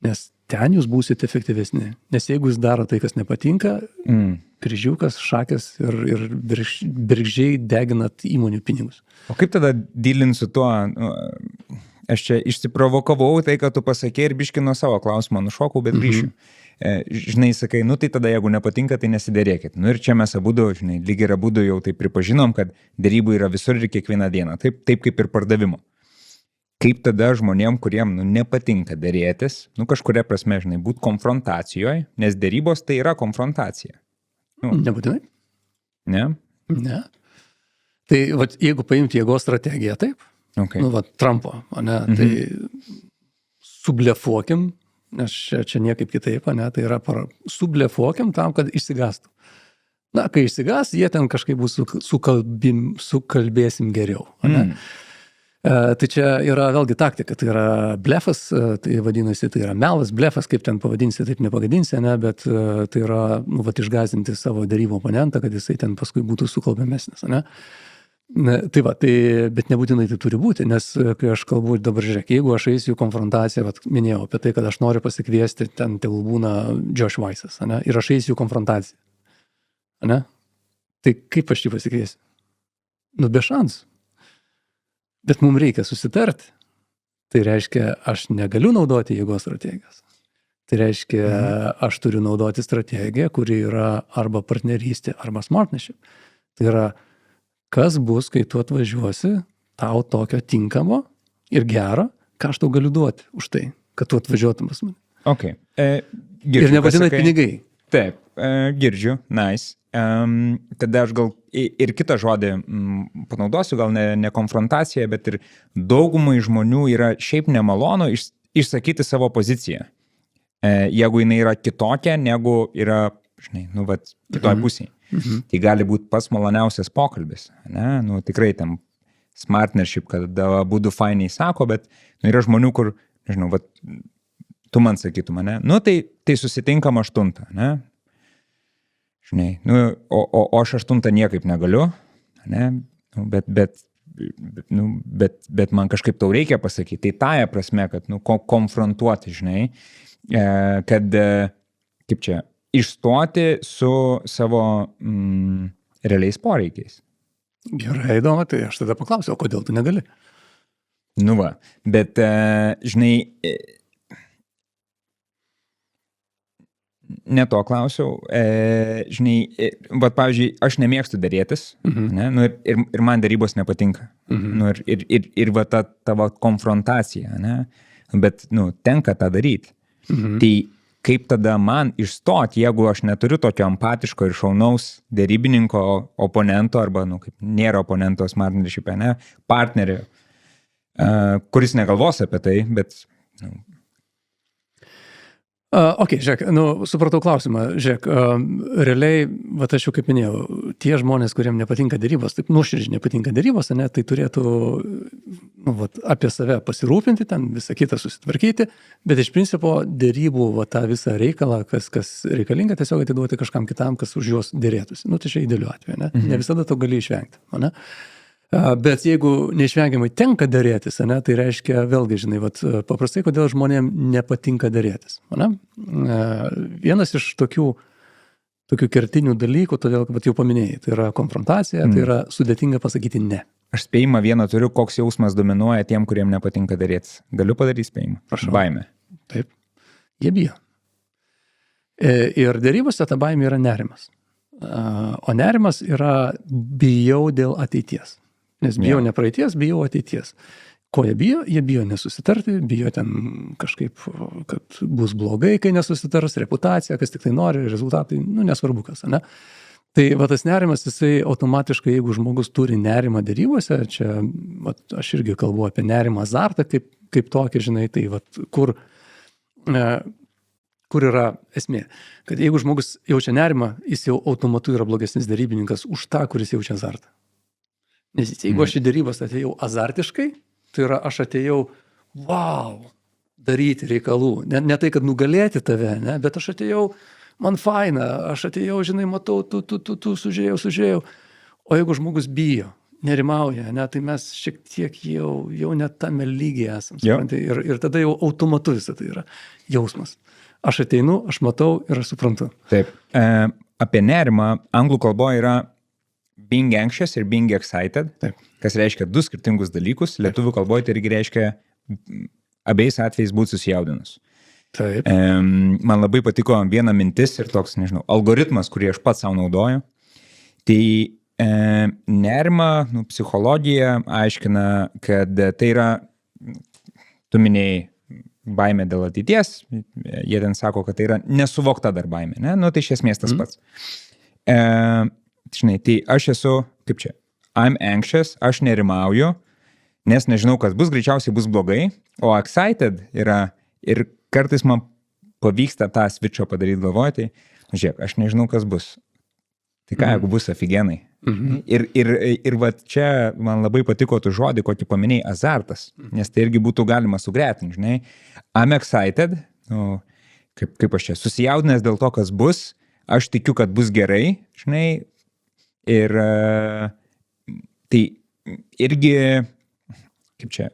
Nes ten jūs būsite efektyvesni. Nes jeigu jūs daro tai, kas nepatinka, kryžiukas, šakės ir bergždžiai deginat įmonių pinigus. O kaip tada dylint su tuo? Aš čia išsiprovokavau tai, kad tu pasakė ir biškį nuo savo klausimą nušokau, bet grįšiu. Žinai, sakai, tai tada jeigu nepatinka, tai nesiderėkit. Ir čia mes abudu, žinai, lyg ir abudu jau tai pripažinom, kad derybų yra visur ir kiekvieną dieną. Taip kaip ir pardavimo. Kaip tada žmonėm, kuriem nepatinka derėtis, kažkuria prasme, žinai, būt konfrontacijoje, nes derybos tai yra konfrontacija. Nebūtinai. Ne? Ne. Tai jeigu paimti jėgos strategiją, taip, Trumpo, tai sublefuokim, nes čia niekaip kitaip, tai yra sublefuokim tam, kad išsigastų. Kai išsigas, jie ten kažkaip bus sukalbėsim geriau. Tai čia yra vėlgi taktika, tai yra blefas, tai vadinasi, tai yra melas, blefas, kaip ten pavadinsi, taip nepagadinsi, bet tai yra, išgąsdinti savo derybų oponentą, kad jisai ten paskui būtų sukalbėmesnis, bet nebūtinai tai turi būti, nes kai aš kalbu dabar, žiūrėk, jeigu aš eisiu į konfrontaciją, minėjau apie tai, kad aš noriu pasikviesti, ten tegul būna Josh Weissas, ir aš eisiu į konfrontaciją, Tai kaip aš jį pasikviesiu? Nu, be šansų. Bet mums reikia susitarti. Tai reiškia, aš negaliu naudoti jėgos strategijos. Tai reiškia, aš turiu naudoti strategiją, kuri yra arba partnerystė, arba smartnership. Tai yra, kas bus, kai tu atvažiuosi, tau tokio tinkamo ir gero, ką aš tau galiu duoti už tai, kad tu atvažiuotum pas mane. Okay. Ir nevadinai pinigai. Taip, girdžiu, nice. Tada aš gal ir kitą žodį panaudosiu, gal ne konfrontacija, bet ir daugumai žmonių yra šiaip nemalonu išsakyti savo poziciją. Jeigu jinai yra kitokia, negu yra, žinai, kitoj pusėje. Tai gali būti pats maloniausias pokalbis, ne? Tikrai tam smartnership, kad būtų fainiai sako, bet yra žmonių, kur, nežinau, tu man sakytum, ne? Tai susitinkam 8, ne? Žinai, o aš 8 niekaip negaliu, ne? Bet man kažkaip tau reikia pasakyti. Tai tąja prasme, kad konfrontuoti, žinai, kad, kaip čia, išstoti su savo realiais poreikiais. Gerai, įdomu, tai aš tada paklausiu, o kodėl tu negali? Bet, žinai, ne to klausiau, žinai, pavyzdžiui, aš nemėgstu dėrėtis, ne? Ir man dėrybos nepatinka. Ir ta tavo konfrontacija, ne? Bet, tenka tą daryti. Tai kaip tada man išstoti, jeigu aš neturiu tokio empatiško ir šaunaus dėrybininko oponento, arba, kaip nėra oponento smartnership, ne, partnerio, kuris negalvos apie tai, bet... Ok, žiūrėk, supratau klausimą. Žiūrėk, realiai, aš jau kaip minėjau, tie žmonės, kuriem nepatinka dėrybos, taip nuoširdžiai nepatinka dėrybos, ne, tai turėtų apie save pasirūpinti, ten visą kitą susitvarkyti, bet iš principo dėrybų tą visą reikalą, kas reikalinga, tiesiog atiduoti kažkam kitam, kas už juos dėrėtųsi. Tai čia idealiu atveju, ne? Ne visada to gali išvengti, ne? Bet jeigu neišvengiamai tenka dėrėtis, ne, tai reiškia, vėlgi, žinai, paprastai, kodėl žmonėm nepatinka dėrėtis. Ne? Vienas iš tokių kertinių dalykų, todėl, kad jau paminėjai, tai yra konfrontacija, tai yra sudėtinga pasakyti ne. Aš spėjimą vieną turiu, koks jausmas dominuoja tiem, kuriem nepatinka dėrėtis. Galiu padaryti spėjimą? Prašau. Baimė. Taip. Jie bijo. Ir dėrybose ta baimė yra nerimas. O nerimas yra bijau dėl ateities. Nes bijau ne praeities, bijau ateities. Ko jie bijo? Jie bijo nesusitarti, bijo ten kažkaip, kad bus blogai, kai nesusitars, reputacija, kas tik tai nori, rezultatai, nesvarbu kas, ne? Tai tas nerimas, jisai automatiškai, jeigu žmogus turi nerimą dėrybose, čia aš irgi kalbu apie nerimą azartą, kaip tokį, žinai, tai kur yra esmė? Kad jeigu žmogus jaučia nerimą, jis jau automatu yra blogesnis dėrybininkas už tą, kuris jaučia azartą. Nes jeigu aš į dėrybas atėjau azartiškai, tai yra aš atėjau, daryti reikalų. Ne tai, kad nugalėti tave, ne, bet aš atėjau, man faina, aš atėjau, žinai, matau, tu sužiūrėjau. O jeigu žmogus bijo, nerimauja, ne, tai mes šiek tiek jau net tame lygiai esam. Ir tada jau automatu visą tai yra jausmas. Aš ateinu, aš matau ir aš suprantu. Taip. Apie nerimą anglų kalboje yra being anxious ir being excited, taip, kas reiškia du skirtingus dalykus. Lietuvių kalboje tai irgi reiškia abiejais atvejais būti susijaudinus. Taip. Man labai patiko viena mintis ir toks, nežinau, algoritmas, kurį aš pats savo naudoju. Tai nerimą, psichologija aiškina, kad tai yra, tu minėjai, baimė dėl ateities, jie ten sako, kad tai yra nesuvokta dar baimė, ne? Tai iš esmės tas pats. Žinai, tai aš esu, kaip čia, I'm anxious, aš nerimauju, nes nežinau, kas bus, greičiausiai bus blogai, o excited yra, ir kartais man pavyksta tą switch'o padaryti galvoje, tai, žiūrėk, aš nežinau, kas bus. Tai ką, jeigu bus afigenai? Ir čia man labai patiko tu žodį, kokį paminėjai, azartas, nes tai irgi būtų galima sugretinti, žinai. I'm excited, kaip aš čia, susijaudinęs dėl to, kas bus, aš tikiu, kad bus gerai, žinai, ir tai irgi, kaip čia,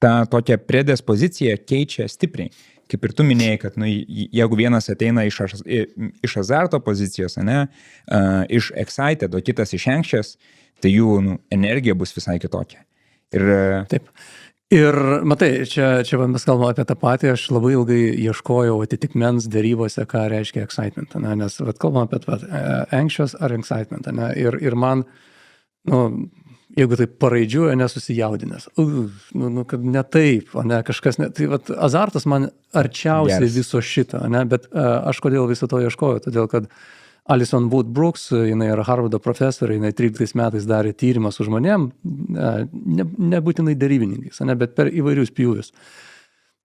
ta tokia predispoziciją keičia stipriai. kaip ir tu minėjai, kad jeigu vienas ateina iš azarto pozicijos, iš excited, o kitas iš anxious, tai jų energija bus visai kitokia. Taip. Ir matai, čia mes kalbame apie tą patį, aš labai ilgai ieškojau atitikmens dėrybose, ką reiškia excitement, nes kalbame apie anxious ar excitement, ir man, jeigu tai paraidžiuoja, nesusijaudinęs, kad ne taip, kažkas, tai azartas man arčiausiai viso šito, bet aš kodėl viso to ieškojau, todėl kad Alison Wood Brooks, jinai yra Harvardo profesorė, jinai 13 metais darė tyrimą su žmonėm, nebūtinai dėrybininkais, bet per įvairius pjūvius.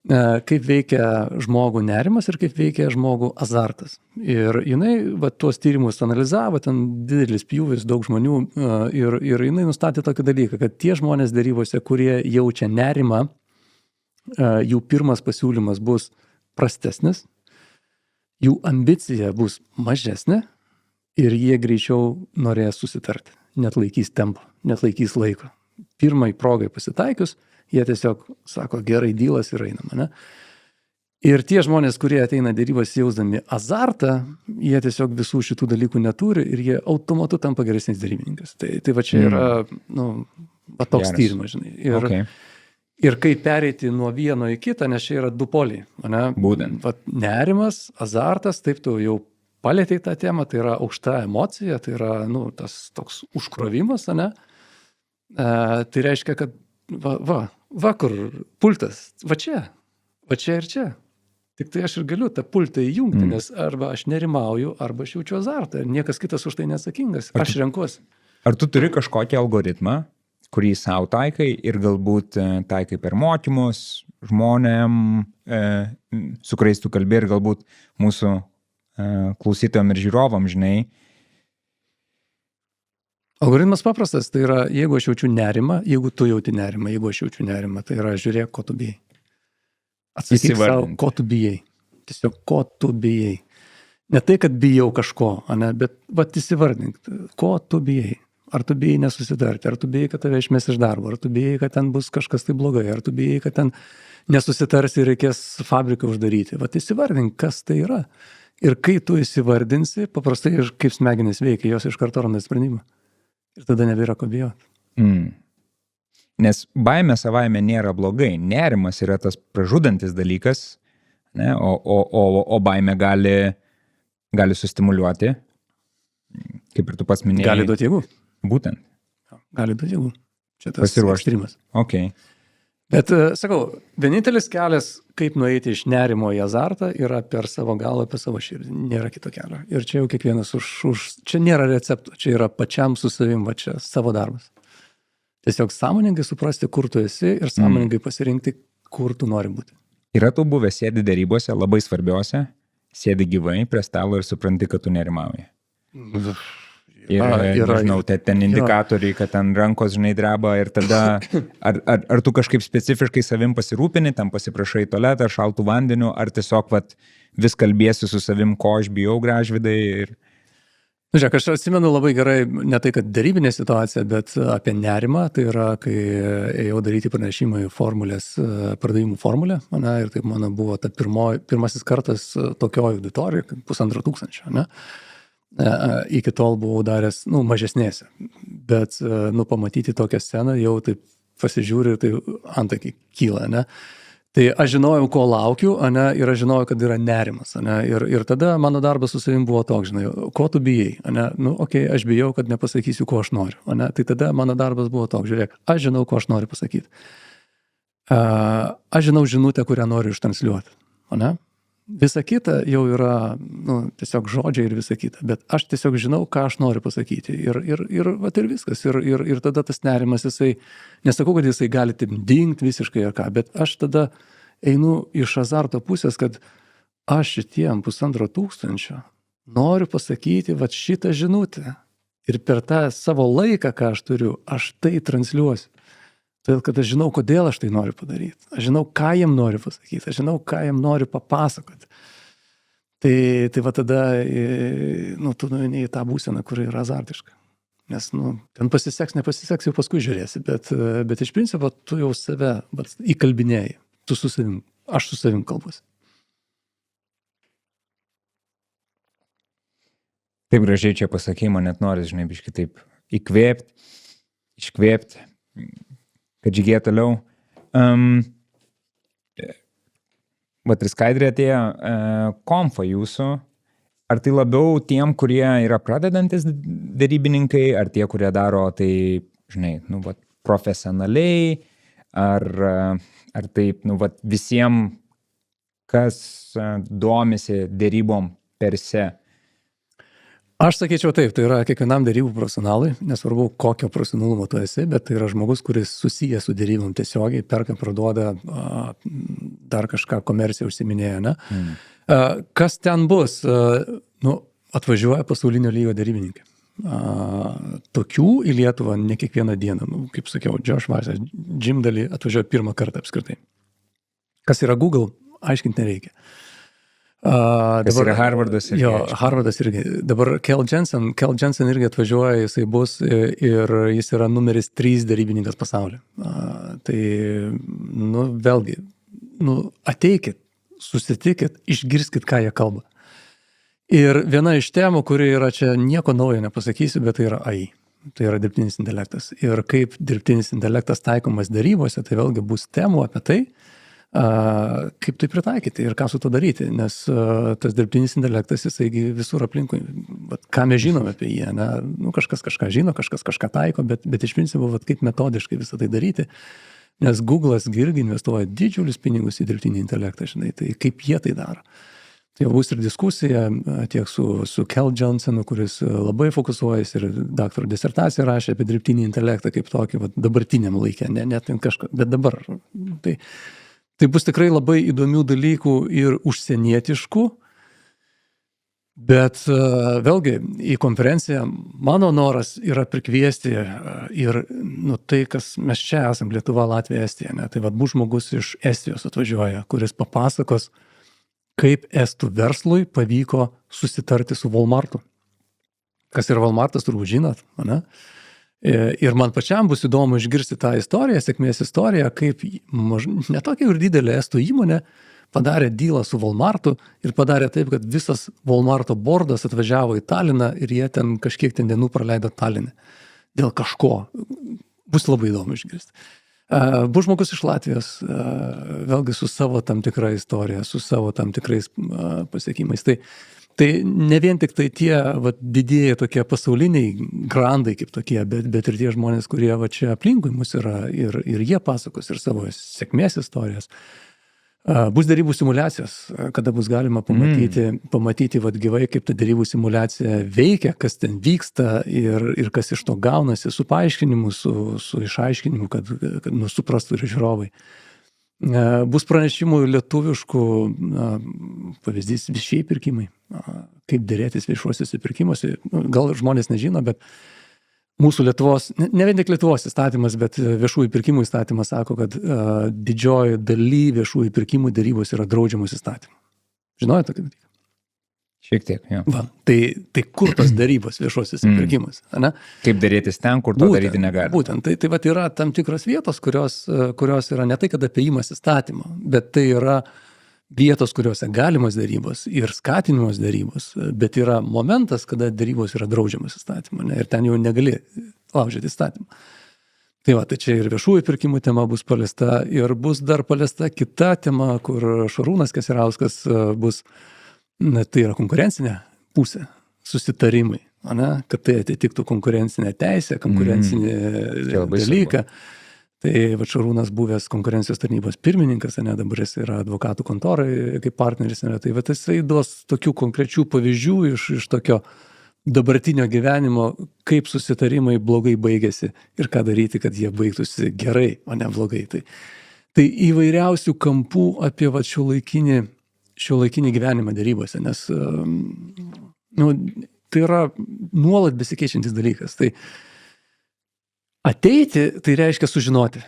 Kaip veikia žmogų nerimas ir kaip veikia žmogų azartas. Ir jinai tuos tyrimus analizavo, ten didelis pjūvis, daug žmonių, ir jinai nustatė tokį dalyką, kad tie žmonės dėrybose, kurie jaučia nerimą, jų pirmas pasiūlymas bus prastesnis, jų ambicija bus mažesnė ir jie greičiau norės susitarti, net laikys tempo, net laikys laiko. Pirmai progai pasitaikius, jie tiesiog sako, gerai, dylas ir einama. Ir tie žmonės, kurie ateina dėrybas jausdami azartą, jie tiesiog visų šitų dalykų neturi ir jie automatu tampa geresnis dėrybininkas. Tai va čia yra toks tyrimas, žinai. Ir kaip pereiti nuo vieno į kitą, nes čia yra du poliai. Būtent. Nerimas, azartas, taip tu jau palėtei tą temą, tai yra aukšta emocija, tai yra tas toks užkrovimas. Tai reiškia, kad va kur pultas, va čia ir čia. Tik tai aš ir galiu tą pultą įjungti, nes arba aš nerimauju, arba aš jaučiu azartą. Ir niekas kitas už tai neatsakingas. Aš renkuosi. Ar tu turi kažkokį algoritmą, kurį savo taikai ir galbūt taikai per mokymus žmonėm, su kuriais tu kalbi ir galbūt mūsų klausytojam ir žiūrovam, žinai? Algoritmas paprastas, tai yra, jeigu aš jaučiu nerimą, jeigu tu jauti nerimą, jeigu aš jaučiu nerimą, tai yra, žiūrėk, ko tu bijai. Atsakyk savo, ko tu bijai. Tiesiog, ko tu bijai. Ne tai, kad bijau kažko, bet įsivardink, ko tu bijai. Ar tu bijai nesusitarti, ar tu bijai, kad tave išmes iš darbo, ar tu bijai, kad ten bus kažkas tai blogai, ar tu bijai, kad ten nesusitarsi ir reikės fabriką uždaryti. Įsivardink, kas tai yra. Ir kai tu įsivardinsi, paprastai kaip smegenys veikia, jos iš karto randa sprendimą. Ir tada nebėra ko bijoti. Nes baimė savaime nėra blogai. Nerimas yra tas pražudantis dalykas, o baimė gali sustimuliuoti, kaip ir tu pats minėjai. Gali duoti jėgų. Būtent. Gali duoti jėgų. Čia tas ekstremas. Okay. Bet, sakau, vienintelis kelias, kaip nueiti iš nerimo į azartą, yra per savo galvą, per savo širdį. Nėra kito kelio. Ir čia jau kiekvienas čia nėra receptų, čia yra pačiam su savim, va čia savo darbas. Tiesiog sąmoningai suprasti, kur tu esi ir sąmoningai pasirinkti, kur tu nori būti. Yra tu buvę sėdi dėrybose, labai svarbiausia, sėdi gyvai prie stalo ir supranti, kad tu nerimauji. Ir nežinau, ten indikatoriai, kad ten rankos, žinai, dreba ir tada ar tu kažkaip specifiškai savim pasirūpini, tam pasiprašai tualetą, šaltų vandeniu, ar tiesiog vis kalbėsi su savim, ko aš bijau, Gražvydai. Žiūrėk, aš atsimenu labai gerai, ne tai, kad dėrybinė situacija, bet apie nerimą, tai yra, kai ėjau daryti pranešimą į pardavimų formulę, ir taip mano buvo ta pirmasis kartas tokio auditorija, 1500, Iki tol buvau daręs, mažesnėse, bet, pamatyti tokią sceną jau taip pasižiūri ir tai antakiai kyla, Tai aš žinojau, ko laukiu, ir aš žinojau, kad yra nerimas, ir tada mano darbas su savim buvo toks, žinai, ko tu bijai, okei, aš bijau, kad nepasakysiu, ko aš noriu, Tai tada mano darbas buvo toks, žiūrėk, aš žinau, ko aš noriu pasakyti. Aš žinau žinutę, kurią noriu ištransliuoti, Visa kita jau yra, tiesiog žodžiai ir visa kita, bet aš tiesiog žinau, ką aš noriu pasakyti ir viskas. Ir tada tas nerimas, jisai, nesakau, kad jisai gali taip dingti visiškai ar ką, bet aš tada einu iš azarto pusės, kad aš šitiem 1500 noriu pasakyti šitą žinutę ir per tą savo laiką, ką aš turiu, aš tai transliuosiu. Todėl, kad aš žinau, kodėl aš tai noriu padaryti. Aš žinau, ką jiem noriu pasakyti. Aš žinau, ką jiem noriu papasakoti. Tai va tada, tu nueini į tą būseną, kuri yra azartiška. Nes, ten pasiseks, nepasiseks, jau paskui žiūrėsi. Bet iš principo, tu jau save įkalbinėjai. Tu su savim, aš su savim kalbuosi. Taip gražiai čia pasakė, man net noris, žinai, biškai taip įkvėpti, iškvėpti, kad žygė toliau. Vat ir skaidrė atėjo konfa jūsų. Ar tai labiau tiem, kurie yra pradedantis darybininkai, ar tie, kurie daro tai, žinai, nu, vat, profesionaliai, ar taip, nu, vat, visiems, kas domisi dėrybom per se? Aš sakyčiau taip, tai yra kiekvienam dėrybų profesionalui, nesvarbu kokio profesionalumo tu esi, bet tai yra žmogus, kuris susijęs su dėrybom tiesiogiai, perka, parduoda, dar kažką komerciją užsiminėja, ne? Kas ten bus? Nu, atvažiuoja pasaulinio lygio dėrybininkai. Tokių į Lietuvą ne kiekvieną dieną, nu, kaip sakiau, Josh Weissas, Jim Daly atvažiuoja pirmą kartą apskritai. Kas yra Google, aiškinti nereikia. Kas yra Harvardas irgi. Jo, Harvardas irgi. Dabar Kel Jensen irgi atvažiuoja, jisai bus ir jis yra numeris 3 darybininkas pasaulyje. Tai, nu, vėlgi, nu, ateikit, susitikit, išgirskit, ką jie kalba. Ir viena iš temų, kuri yra čia, nieko naujo nepasakysiu, bet tai yra AI. Tai yra dirbtinis intelektas. Ir kaip dirbtinis intelektas taikomas darybose, tai vėlgi bus temų apie tai, kaip tai pritaikyti ir ką su to daryti, nes tas dirbtinis intelektas, jisai visur aplinkui, ką mes žinome apie jį, ne? Nu, kažkas kažką žino, kažkas kažką taiko, bet iš principo, kaip metodiškai visą tai daryti, nes Google'as irgi investuoja didžiulius pinigus į dirbtinį intelektą, žinai, tai kaip jie tai daro. Tai bus ir diskusija tiek su Kel Jensenu, kuris labai fokusuojasi ir daktaro disertaciją rašė apie dirbtinį intelektą kaip tokį dabartiniam laikė, ne ten kažką, bet dabar. Tai bus tikrai labai įdomių dalykų ir užsienietiškų, bet vėlgi į konferenciją mano noras yra prikviesti ir nu, tai, kas mes čia esam, Lietuva, Latvija, Estija, ne? Tai bus žmogus iš Estijos atvažiuoja, kuris papasakos, kaip estų verslui pavyko susitarti su Walmartu. Kas yra Walmartas, turbūt žinot, ne? Ir man pačiam bus įdomu išgirsti tą istoriją, sėkmės istoriją, kaip netokia ir didelė estų įmonė padarė dylą su Walmartu ir padarė taip, kad visas Walmarto bordas atvažiavo į Taliną ir jie ten kažkiek ten dienų praleido Taline. Dėl kažko. Bus labai įdomu išgirsti. Bus žmogus iš Latvijos, vėlgi su savo tam tikra istorija, su savo tam tikrais pasiekimais. Tai ne vien tik tai tie didieji tokie pasauliniai grandai kaip tokie, bet ir tie žmonės, kurie čia aplinkui mus yra ir jie pasakos ir savo sėkmės istorijas. Bus darybų simulacijos, kada bus galima pamatyti gyvai, kaip ta darybų simulacija veikia, kas ten vyksta ir kas iš to gaunasi su paaiškinimu, su išaiškinimu, kad suprastų ir žiūrovai. Bus pranešimų lietuviškų, pavyzdys viešieji pirkimai, kaip dėrėtis viešuosiuose pirkimuose. Gal žmonės nežino, bet mūsų Lietuvos, ne vien tik Lietuvos įstatymas, bet viešųjų pirkimų įstatymas sako, kad didžioji daly viešųjų pirkimų darybos yra draudžiamos įstatymų. Žinojate tokį dalyką? Šiek tiek, jo. Tai kur tos darybos viešuosiuose pirkimuose? Ne? Kaip dėrėtis ten, kur to daryti negali. Būtent, tai yra tam tikros vietos, kurios yra ne tai, kad apėjimas įstatymo, bet tai yra vietos, kuriuose galimos darybos ir skatinimos darybos, bet yra momentas, kada darybos yra draudžiamas įstatymo, ne? Ir ten jau negali laužyti įstatymą. Tai čia ir viešųjų pirkimų tema bus paliesta ir bus dar paliesta kita tema, kur Šarūnas Keserauskas bus. Tai yra konkurencinė pusė, susitarimai, kad tai atitiktų konkurencinę teisę, konkurencinį dalyką. Tai Šarūnas buvęs konkurencijos tarnybos pirmininkas, dabar jis yra advokatų kontorai kaip partneris. Tai jisai duos tokių konkrečių pavyzdžių iš tokio dabartinio gyvenimo, kaip susitarimai blogai baigėsi ir ką daryti, kad jie baigtųsi gerai, o ne blogai. Tai įvairiausių kampų apie šiuolaikinį gyvenimą darybose, nes tai yra nuolat besikeičiantis dalykas. Tai ateiti, tai reiškia sužinoti.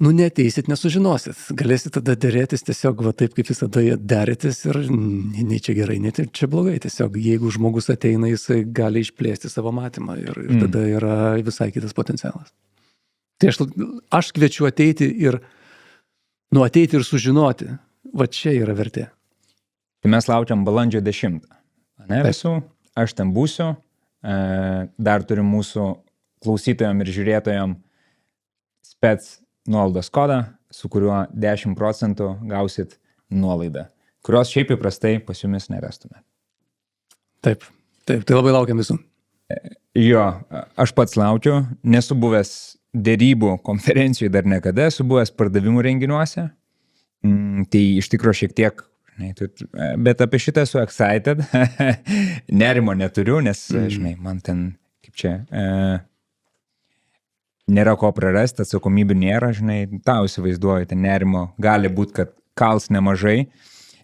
Neateisit, nesužinosit. Galėsit tada dėrėtis tiesiog taip, kaip visada derėtis ir nei čia gerai, nei čia blogai. Tiesiog jeigu žmogus ateina, jisai gali išplėsti savo matymą ir tada yra visai kitas potencialas. Tai aš kviečiu ateiti ir sužinoti. Čia yra vertė. Tai mes laukiam balandžio 10. Ne visų? aš ten būsiu, dar turim mūsų klausytojom ir žiūrėtojom spec nuolaidos kodą, su kuriuo 10% gausit nuolaidą, kurios šiaip įprastai pas jumis nerastumėt. Taip, tai labai laukiam visų. Jo, aš pats laukiu, nesu buvęs dėrybų konferencijų dar niekada, esu buvęs pardavimų renginiuose, tai iš tikrųjų šiek tiek, bet apie šitą esu excited, nerimo neturiu, nes, žinai, man ten, kaip čia, nėra ko prarasti, atsakomybių nėra, žinai, tau įsivaizduoju, ten nerimo gali būti, kad kals nemažai,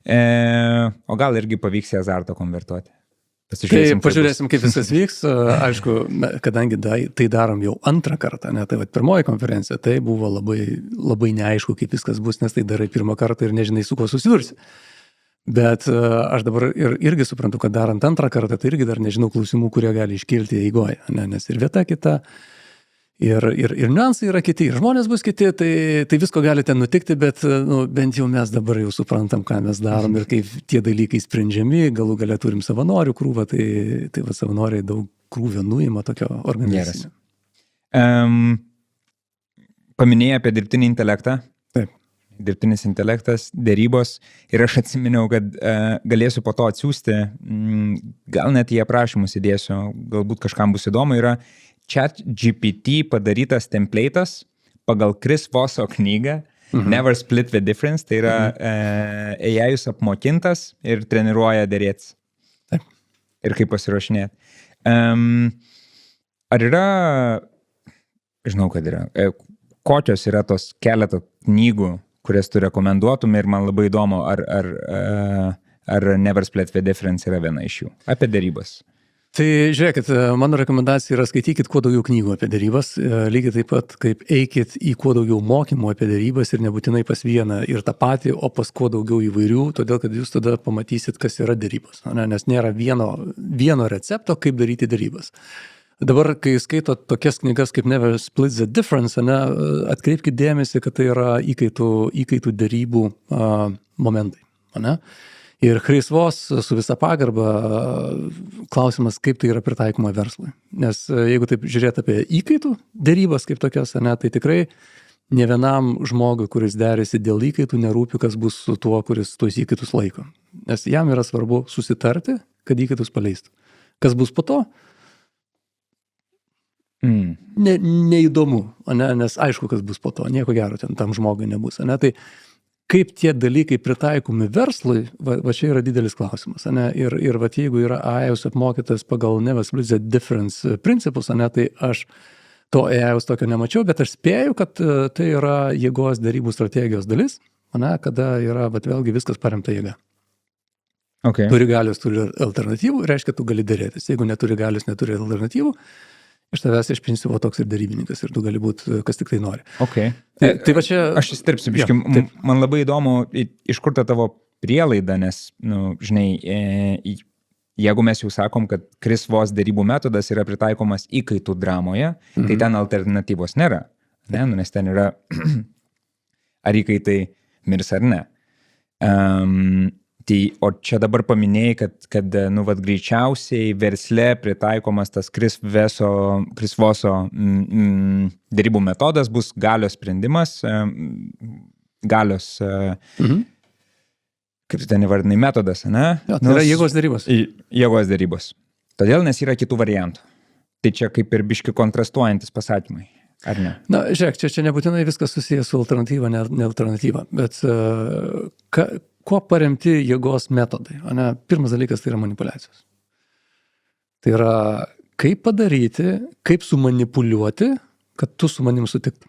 o gal irgi pavyks į azartą konvertuoti. Pažiūrėsim, kaip viskas vyks. Aišku, kadangi tai darom jau antrą kartą, ne, tai pirmoji konferencija, tai buvo labai neaišku, kaip viskas bus, nes tai darai pirmą kartą ir nežinai, su kuo susidursi. Bet aš dabar irgi suprantu, kad darant antrą kartą, tai irgi dar nežinau klausimų, kurie gali iškilti eigoje, ne, nes ir vieta kita, ir niuansai yra kiti, ir žmonės bus kiti, tai visko gali ten nutikti, bet bent jau mes dabar jau suprantam, ką mes darom ir kaip tie dalykai sprendžiami, galų gale turim savanorių krūvą, tai va savanoriai daug krūvio nuima tokio organizacinio. Paminėjai apie dirbtinį intelektą. Taip. Dirbtinis intelektas, dėrybos, ir aš atsiminiau, kad galėsiu po to atsiųsti, gal net į aprašymus įdėsiu, galbūt kažkam bus įdomu, yra ChatGPT padarytas template'as pagal Chris Vosso knygą Never Split the Difference, tai yra AI-us apmokintas ir treniruoja dėrėtis. Taip. Ir kaip pasirašinėti. Ar yra, žinau, kad yra, kokios yra tos keletą knygų, kurias tu rekomenduotum ir man labai įdomu, ar Never Split the Difference yra viena iš jų. Apie dėrybas. Tai žiūrėkit, mano rekomendacija yra skaitykit kuo daugiau knygų apie dėrybas, lygiai taip pat kaip eikit į kuo daugiau mokymų apie dėrybas ir nebūtinai pas vieną ir tą patį, o pas kuo daugiau įvairių, todėl kad jūs tada pamatysit, kas yra dėrybos, nes nėra vieno recepto, kaip daryti dėrybas. Dabar, kai skaito tokias knygas kaip Never Split the Difference, atkreipkite dėmesį, kad tai yra įkaitų dėrybų momentai. Ir Chris Voss su visa pagarba klausimas, kaip tai yra pritaikoma verslui. Nes jeigu taip žiūrėti apie įkaitų dėrybas kaip tokias, tai tikrai ne vienam žmogui, kuris derėsi dėl įkaitų, nerūpi, kas bus su tuo, kuris tuos įkaitus laiko. Nes jam yra svarbu susitarti, kad įkaitus paleistų. Kas bus po to? Neįdomu, nes aišku, kas bus po to. Nieko gero ten tam žmogui nebus. Tai kaip tie dalykai pritaikomi verslui, va čia yra didelis klausimas. Ir va jeigu yra AI-us apmokytas pagal Never Split the Difference principus, tai aš to AI-us tokio nemačiau, bet aš spėju, kad tai yra jėgos dėrybų strategijos dalis, kada yra vėlgi viskas paremta jėga. Okay. Turi galios, turi alternatyvų, reiškia, tu gali dėrėtis. Jeigu neturi galios, neturi alternatyvų, iš tavęs iš principo toks ir darybininkas ir tu gali būti, kas tik tai nori. Okay. Tai va čia... Aš įsiterpsiu, biškai, man labai įdomu, iš kur ta tavo prielaida, nes, žinai, jeigu mes jau sakom, kad Chris Voss dėrybų metodas yra pritaikomas įkaitų dramoje, tai ten alternatyvos nėra. Nes ten yra, ar įkaitai mirs ar ne. O čia dabar paminėjai, kad greičiausiai versle pritaikomas tas Chris Vosso dėrybų metodas bus galios sprendimas, galios, kaip ten įvardinai, metodas, ne? Ja, tai yra jėgos dėrybos. Jėgos dėrybos. Todėl, nes yra kitų variantų. Tai čia kaip ir biški kontrastuojantis pasakymai, ar ne? Na, žiūrėk, čia nebūtinai viskas susijęs su alternatyva, ne alternatyva, bet kuo paremti jėgos metodai? Pirmas dalykas tai yra manipuliacijos. Tai yra kaip padaryti, kaip sumanipuliuoti, kad tu su manim sutiktum.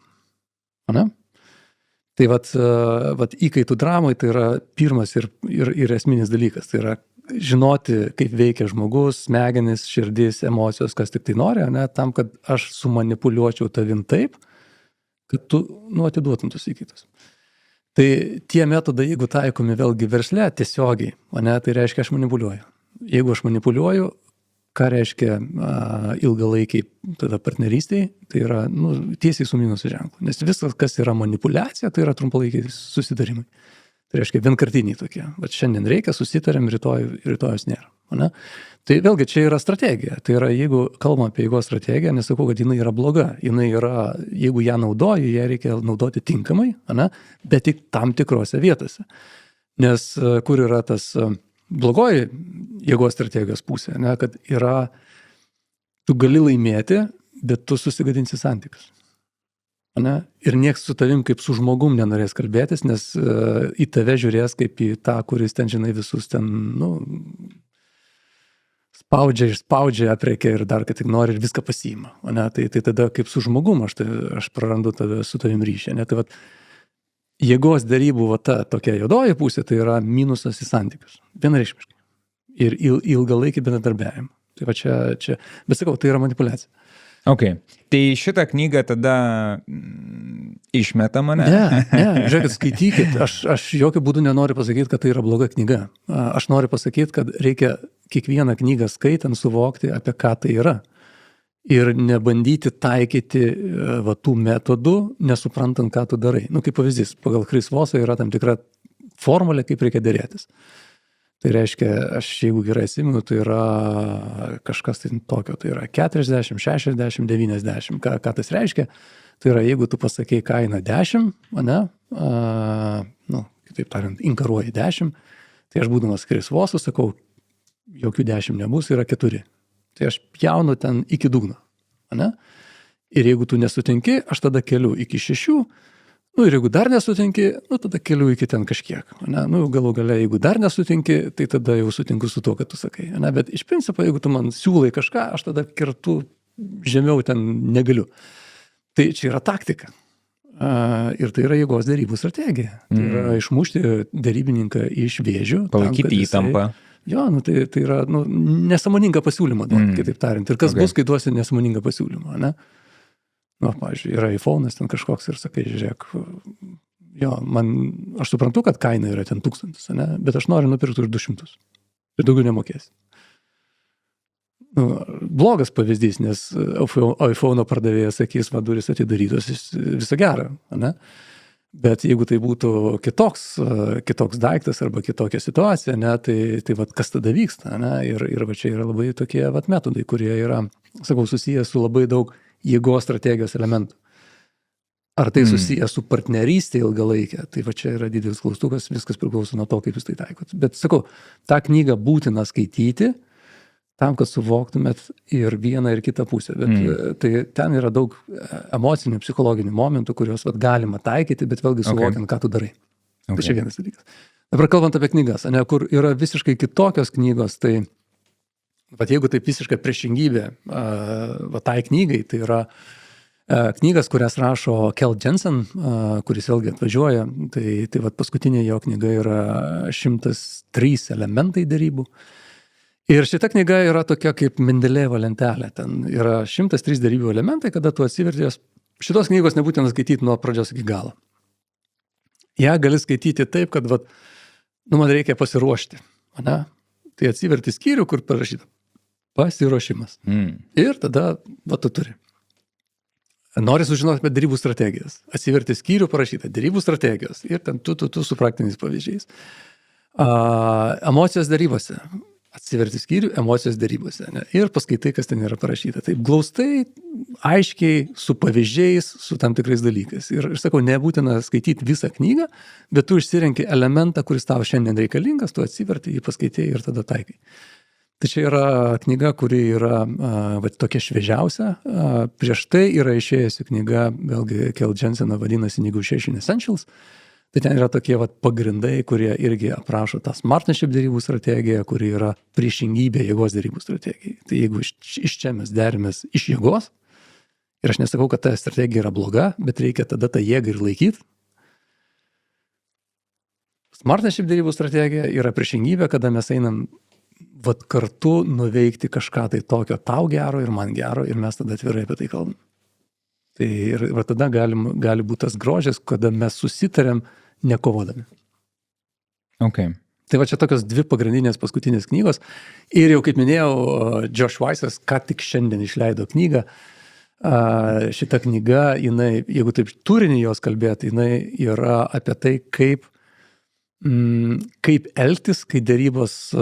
Tai vat įkaitų dramai tai yra pirmas ir esminis dalykas. Tai yra žinoti, kaip veikia žmogus, smegenis, širdis, emocijos, kas tik tai nori, tam, kad aš sumanipuliuočiau tavim taip, kad tu atiduotum tus įkaitus. Tai tie metodai, jeigu taikomi vėlgi versle tiesiogiai, tai reiškia, aš manipuliuoju. Jeigu aš manipuliuoju, ką reiškia ilgalaikiai tada partnerystėj, tai yra tiesiai su minuso ženklu. Nes viskas, kas yra manipuliacija, tai yra trumpalaikiai susitarimai. Tai reiškia vienkartiniai tokie. Bet šiandien reikia, susitarėm, rytojus nėra. Ne? Tai vėlgi čia yra strategija. Tai yra, jeigu kalbam apie jėgos strategiją, nesakau, kad jinai yra bloga. Jinai yra, jeigu ją naudoji, ją reikia naudoti tinkamai, ne? Bet tik tam tikrose vietose. Nes kur yra tas blogoji jėgos strategijos pusė, ne? Kad yra, tu gali laimėti, bet tu susigadinsi santykius. Ne? Ir nieks su tavim kaip su žmogum nenorės kalbėtis, nes į tave žiūrės kaip į tą, kuris ten, žinai, visus ten, spaudžia, apriekia ir dar, kad tik nori ir viską pasiima. Ne? Tai tada kaip su žmogum aš prarandu su tavim ryšį. Ne? Tai vat, jėgos darybų tokia juodoji pusė, tai yra minusas į santykius. Vienareikšmiškai. Ir ilgalaikį bendradarbiavimą. Tai va čia, bet sakau, tai yra manipuliacija. Ok, tai šitą knygą tada išmeta mane? Ne, žiūrėkit, skaitykit. Aš jokių būdų nenoriu pasakyti, kad tai yra bloga knyga. Aš noriu pasakyti, kad reikia kiekvieną knygą skaitant suvokti, apie ką tai yra. Ir nebandyti taikyti tų metodų, nesuprantant, ką tu darai. Kaip pavyzdys, pagal Chris Vossą yra tam tikra formulė, kaip reikia dėrėtis. Tai reiškia, aš jeigu gerai atsimenu, tai yra kažkas tai tokio, tai yra 40, 60, 90. Ką tas reiškia? Tai yra, jeigu tu pasakei kainą 10, kitaip tariant, inkaruoji 10, tai aš būdamas Chris Vossų sakau, jokių 10 nebus, yra 4. Tai aš pjaunu ten iki dugno. Ir jeigu tu nesutinki, aš tada keliu iki 6, ir jeigu dar nesutinki, tada keliu iki ten kažkiek. Galų gale, jeigu dar nesutinki, tai tada jau sutinku su to, kad tu sakai. Bet iš principo, jeigu tu man siūlai kažką, aš tada kertu žemiau ten negaliu. Tai čia yra taktika. Ir tai yra jėgos derybų strategija. Tai yra išmušti derybininką iš vėžių. Palaikyti įtampą. Jo, tai yra nesąmoninga pasiūlyma, kitaip tariant. Ir kas bus, kai duosi nesąmoningą pasiūlymą, ne? Pavyzdžiui, yra iPhone'as ten kažkoks ir sakai, žiūrėk, aš suprantu, kad kaina yra ten 1000, ne? Bet aš noriu nupirkti už 200 ir daugiau nemokėsi. Blogas pavyzdys, nes iPhone'o pardavėjas sakys, durys atidarytos, visą gerą, ne? Bet jeigu tai būtų kitoks daiktas arba kitokia situacija, ne, tai kas tada vyksta, ne? Ir va čia yra labai tokie metodai, kurie yra, sakau, susiję su labai daug jėgos strategijos elementų. Ar tai susiję su partnerystė ilgalaikė, tai va čia yra didelis klaustukas, viskas priklauso nuo to, kaip jūs tai taikot. Bet sakau, tą knygą būtina skaityti, tam, kad suvoktumėt ir vieną, ir kitą pusę. Bet tai ten yra daug emocinių, psichologinių momentų, kuriuos galima taikyti, bet vėlgi suvokiant, ką tu darai. Tai čia vienas dalykas. Dabar kalbant apie knygas, kur yra visiškai kitokios knygos, tai jeigu taip visiškai priešingybė tai knygai, tai yra knygas, kurias rašo Kel Jensen, kuris vėlgi atvažiuoja, tai paskutinė jo knyga yra 103 elementai derybų. Ir šita knyga yra tokia kaip Mendelejevo lentelė. Ten yra 103 derybų elementai, kada tu atsivertės. Šitos knygos nebūtina skaityti nuo pradžios iki galo. Ja gali skaityti taip, kad man reikia pasiruošti. Ne? Tai atsiverti skyrių, kur parašyta pasiruošimas. Ir tada, tu turi. Nori sužinoti apie derybų strategijas. Atsiverti skyrių, parašyta derybų strategijos. Ir ten tu su praktiniais pavyzdžiais. Emocijos derybose. Atsiverti skyrių, emocijos derybose. Ne? Ir paskaitai, kas ten yra parašyta. Taip glaustai, aiškiai, su pavyzdžiais, su tam tikrais dalykais. Ir sakau, nebūtina skaityti visą knygą, bet tu išsirenki elementą, kuris tau šiandien reikalingas, tu atsiverti, jį paskaitai ir tada taikai. Tai čia yra knyga, kuri yra tokia šviežiausia. Prieš tai yra išėjusi knyga, vėlgi Kel Jenseną vadinasi Negotiation Essentials. Tai ten yra tokie pagrindai, kurie irgi aprašo tą partnership derybų strategiją, kuri yra priešingybė jėgos derybų strategijai. Tai jeigu iš čia mes derimės iš jėgos, ir aš nesakau, kad ta strategija yra bloga, bet reikia tada tą jėgą ir laikyti. Partnership derybų strategija yra priešingybė, kada mes einam kartu nuveikti kažką tai tokio tau gero ir man gero, ir mes tada atvirai apie tai kalbam. Tai ir tada gali būti tas grožis, kada mes susitarėm nekovodami. Okay. Tai čia tokios 2 pagrindinės paskutinės knygos. Ir jau, kaip minėjau, Josh Weissas ką tik šiandien išleido knygą. Šita knyga, jinai, jeigu taip turinį jos kalbėti, jinai yra apie tai, kaip Kaip elgtis, kai dėrybos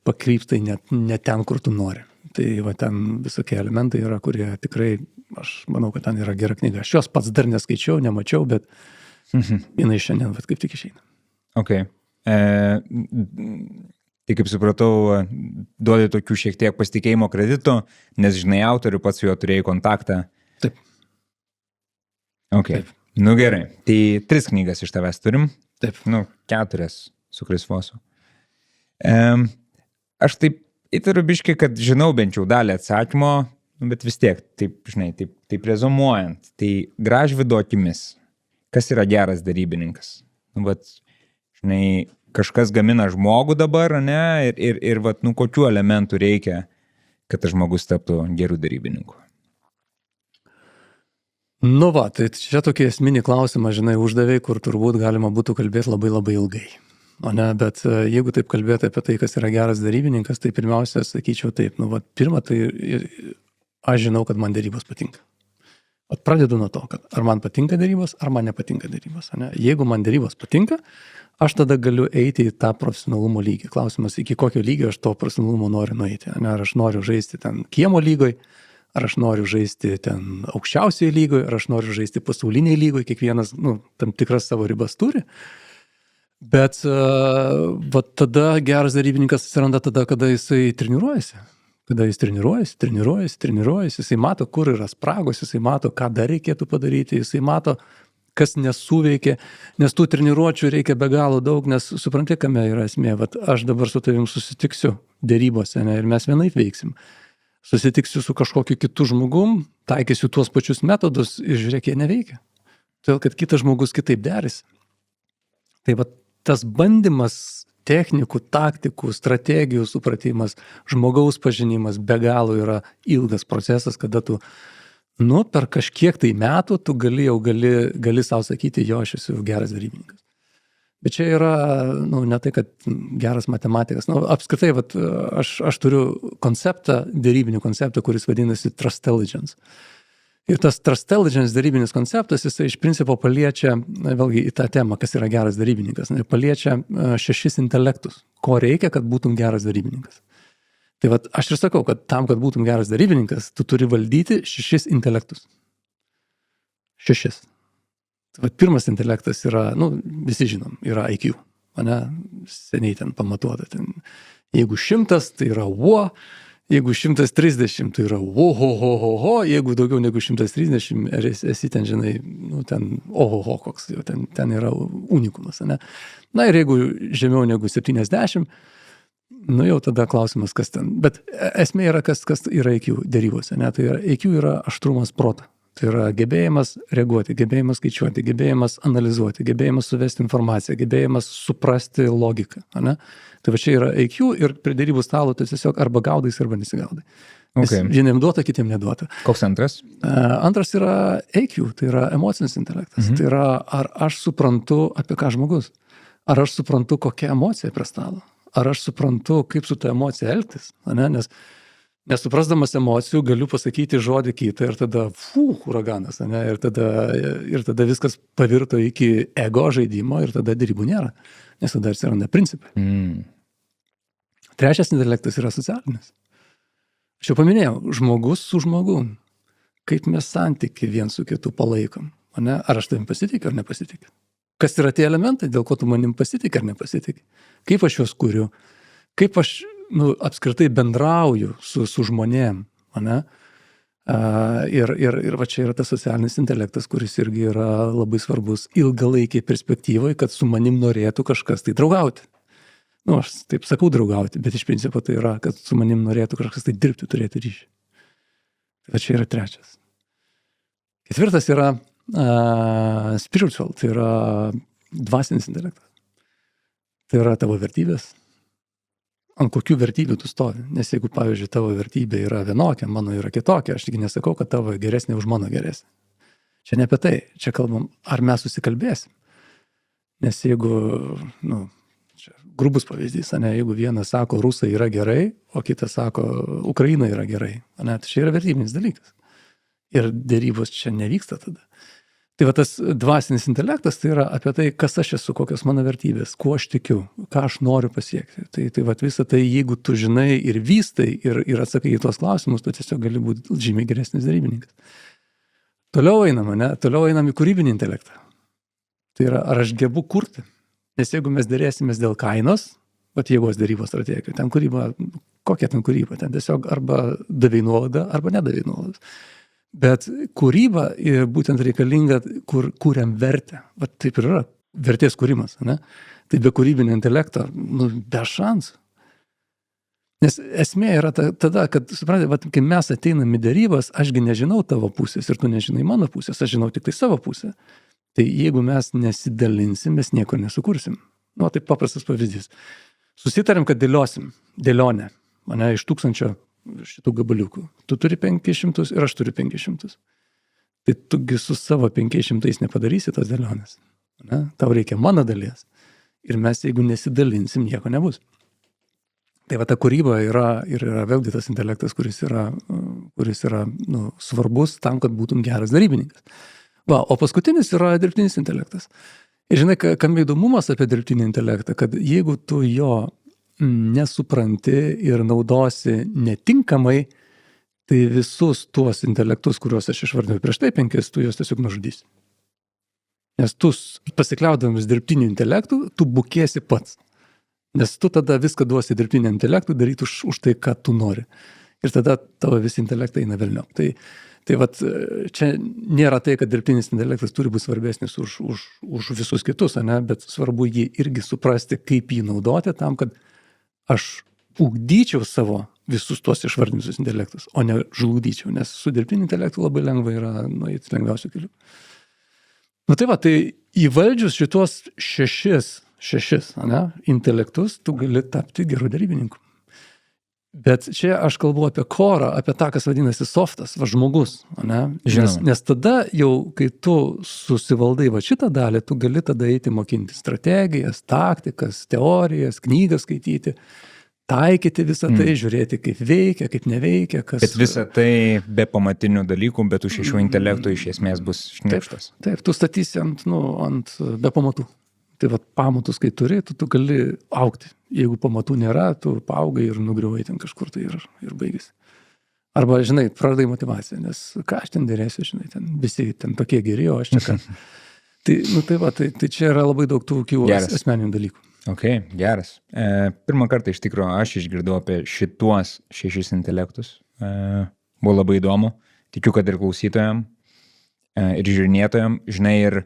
pakrypsta ne ten, kur tu nori. Tai ten visokie elementai yra, kurie tikrai, aš manau, kad ten yra gera knyga. Aš jos pats dar neskaičiau, nemačiau, bet jinai šiandien kaip tik išeina. Ok. Tai kaip supratau, duodi tokių šiek tiek pasitikėjimo kreditų, nes žinai autorių, pats su juo turėjai kontaktą. Taip. Ok. Taip. Nu gerai. Tai 3 knygas iš tavęs turim. Taip. 4 su Chris Vossu. Aš taip įtariu biškai, kad žinau bent jau dalį atsakymo, bet vis tiek, taip rezumuojant, tai Gražvydo akimis, kas yra geras darybininkas? Kažkas gamina žmogų dabar, ne? Ir kokių elementų reikia, kad tas žmogus taptų gerų darybininkų? Tai čia tokį esminį klausimą, uždavė, kur turbūt galima būtų kalbėti labai labai ilgai. O ne, bet jeigu taip kalbėti apie tai, kas yra geras darybininkas, tai pirmiausia, sakyčiau taip, pirma, tai aš žinau, kad man darybos patinka. Pradedu nuo to, kad ar man patinka darybos, ar man nepatinka darybos. Ne? Jeigu man darybos patinka, aš tada galiu eiti į tą profesionalumo lygį. Klausimas, iki kokio lygio aš to profesionalumo noriu nueiti. Ne? Ar aš noriu žaisti ten kiemo lygoj, ar aš noriu žaisti ten aukščiausioje lygoje, ar aš noriu žaisti pasauliniai lygoje, kiekvienas tam tikras savo ribas turi. Bet tada geras darybininkas atsiranda tada, kada jisai treniruojasi. Kada jis treniruojasi, jisai mato, kur yra spragos, jisai mato, ką dar reikėtų padaryti, jisai mato, kas nesuveikia, nes tų treniruočių reikia be galo daug, nes supranti, kame yra esmė, aš dabar su tavim susitiksiu dėrybose, ne, ir mes vienaip veiksim. Susitiksiu su kažkokiu kitu žmogum, taikysiu tuos pačius metodus ir žiūrėk, jie neveikia. Todėl, kad kitas žmogus kitaip derisi. Tai tas bandymas technikų, taktikų, strategijų supratimas, žmogaus pažinimas be galo yra ilgas procesas, kada tu, per kažkiek tai metų tu gali savo sakyti, jo, aš esu geras darybininkas. Bet čia yra, ne tai, kad geras matematikas. Apskritai, aš turiu darybinį konceptą, kuris vadinasi Trustelligence. Ir tas Trustelligence darybinis konceptas, jisai iš principo paliečia, vėlgi į tą temą, kas yra geras darybininkas, paliečia 6 intelektus, ko reikia, kad būtum geras darybininkas. Tai aš ir sakau, kad tam, kad būtum geras darybininkas, tu turi valdyti 6 intelektus. 6. Tai pirmas intelektas yra, visi žinom, yra IQ, seniai ten pamatuota. Jeigu 100, tai yra WO, jeigu 130, tai yra ohohoho, jeigu daugiau negu 130, esi ten, ten ohoho koks, ten yra unikumas, ne? Ir jeigu žemiau negu 70, jau tada klausimas, kas ten. Bet esmė yra, kas yra IQ dėrybose, ne? Tai IQ yra aštrumas proto. Tai yra gebėjimas reaguoti, gebėjimas skaičiuoti, gebėjimas analizuoti, gebėjimas suvesti informaciją, gebėjimas suprasti logiką. Ne? Tai čia yra IQ ir prie dėrybų stalo tai tiesiog arba gaudais, arba nesigaudai. Okay. Vieniem duota, kitiem neduota. Koks antras? Antras yra IQ, tai yra emocinis intelektas. Tai yra, ar aš suprantu, apie ką žmogus. Ar aš suprantu, kokia emocija prie stalo. Ar aš suprantu, kaip su ta emocija elgtis. Ne? Nesuprasdamas emocijų galiu pasakyti žodį kitą ir tada uraganas, ne? Ir tada viskas pavirto iki ego žaidimo ir tada dėrybų nėra, nes tada atsiranda principai. Trečias intelektas yra socialinis. Aš jau paminėjau, žmogus su žmogum, kaip mes santykiai vien su kitu palaikom, ne? Ar aš tavim pasitikiu ar nepasitikiu? Kas yra tie elementai, dėl ko tu manim pasitiki ar nepasitiki? Kaip aš juos kuriu? Kaip aš apskritai bendrauju su žmonėm, ne? Ir čia yra tas socialinis intelektas, kuris irgi yra labai svarbus ilgalaikiai perspektyvai, kad su manim norėtų kažkas tai draugauti. Aš taip sakau draugauti, bet iš principo tai yra, kad su manim norėtų kažkas tai dirbti, turėti ryšį. Tai čia yra trečias. Ketvirtas yra spiritual, tai yra dvasinis intelektas. Tai yra tavo vertybės. Ant kokių vertybių tu stovi. Nes jeigu, pavyzdžiui, tavo vertybė yra vienokia, mano yra kitokia, aš tik nesakau, kad tavo geresnė už mano geresnė. Čia ne apie tai. Čia kalbam, ar mes susikalbėsim. Nes jeigu, čia grubus pavyzdys, ne, jeigu vienas sako, rusai yra gerai, o kitas sako, Ukraina yra gerai. Ne, tai čia yra vertybinis dalykas. Ir dėrybos čia nevyksta tada. Tai va tas dvasinis intelektas tai yra apie tai, kas aš esu, kokios mano vertybės, kuo aš tikiu, ką aš noriu pasiekti. Tai va visą tai, jeigu tu žinai ir vystai ir atsakai į tuos klausimus, tu tiesiog gali būti žymiai geresnis darybininkas. Toliau einam į kūrybinį intelektą. Tai yra, ar aš gebu kurti? Nes jeigu mes dėrėsimės dėl kainos, vat jėgos dėrybos strategija, ten kūryba, kokia ten kūryba, ten tiesiog arba davei nuolaidą, arba nedavei nuolaidą. Bet kūryba būtent reikalinga, kur kūriam vertę. Vat taip ir yra, vertės kūrimas, ne? Tai be kūrybinio intelekto, be šansų. Nes esmė yra tada, kad, suprantate, kai mes ateinam į dėrybas, ašgi nežinau tavo pusės ir tu nežinai mano pusės, aš žinau tik tai savo pusę. Tai jeigu mes nesidalinsim, mes nieko nesukursim. Tai paprastas pavyzdys. Susitarim, kad dėlionę, mane iš 1000 šitų gabaliukų. Tu turi 500 ir aš turiu 500. Tai tugi su savo 500 nepadarysi tos dėlionės. Ne? Tau reikia mano dalies. Ir mes, jeigu nesidalinsim, nieko nebus. Tai va ta kūryba yra vėlgi tas intelektas, kuris yra svarbus tam, kad būtum geras darybininkas. O paskutinis yra dirbtinis intelektas. Ir žinai, kam įdomumas apie dirbtinį intelektą, kad jeigu tu jo nesupranti ir naudosi netinkamai, tai visus tuos intelektus, kuriuos aš išvardinau prieš tai 5, tu juos tiesiog nužudysi. Nes tu pasikliaudamas dirbtiniu intelektu, tu bukėsi pats. Nes tu tada viską duosi dirbtiniam intelektui daryti už tai, ką tu nori. Ir tada tavo visi intelektai eina velniop. Tai vat, čia nėra tai, kad dirbtinis intelektas turi būti svarbesnis už visus kitus, ne? Bet svarbu jį irgi suprasti, kaip jį naudoti tam, kad aš ugdyčiau savo visus tuos išvardintus intelektus, o ne žlugdyčiau, nes su dirbtiniu intelektu labai lengva yra nueiti lengviausių kelių. Tai įvaldžius šitos šešis intelektus, tu gali tapti geru darybininku. Bet čia aš kalbu apie korą, apie tą, kas vadinasi softas, žmogus. Nes tada jau, kai tu susivaldai šitą dalį, tu gali tada eiti mokinti strategijas, taktikas, teorijas, knygas skaityti, taikyti visą tai, žiūrėti, kaip veikia, kaip neveikia. Bet visą tai be pamatinių dalykų, bet už 6 intelektų iš esmės bus šnipštas. Taip, tu statysi ant be pamatų. Tai pamatus, kai turi, tu gali augti. Jeigu pamatų nėra, tu paaugai ir nugriuvai ten kažkur tai ir baigėsi. Arba, žinai, praradai motivaciją, nes ką aš ten dėrėsiu, žinai, ten visi ten tokie geri, o aš čia ką. Tai čia yra labai daug tų asmeninių dalykų. Ok, geras. Pirmą kartą iš tikrųjų aš išgirdau apie šituos 6 intelektus. Buvo labai įdomu. Tikiu, kad ir klausytojam, ir žiūrinėtojam, žinai, ir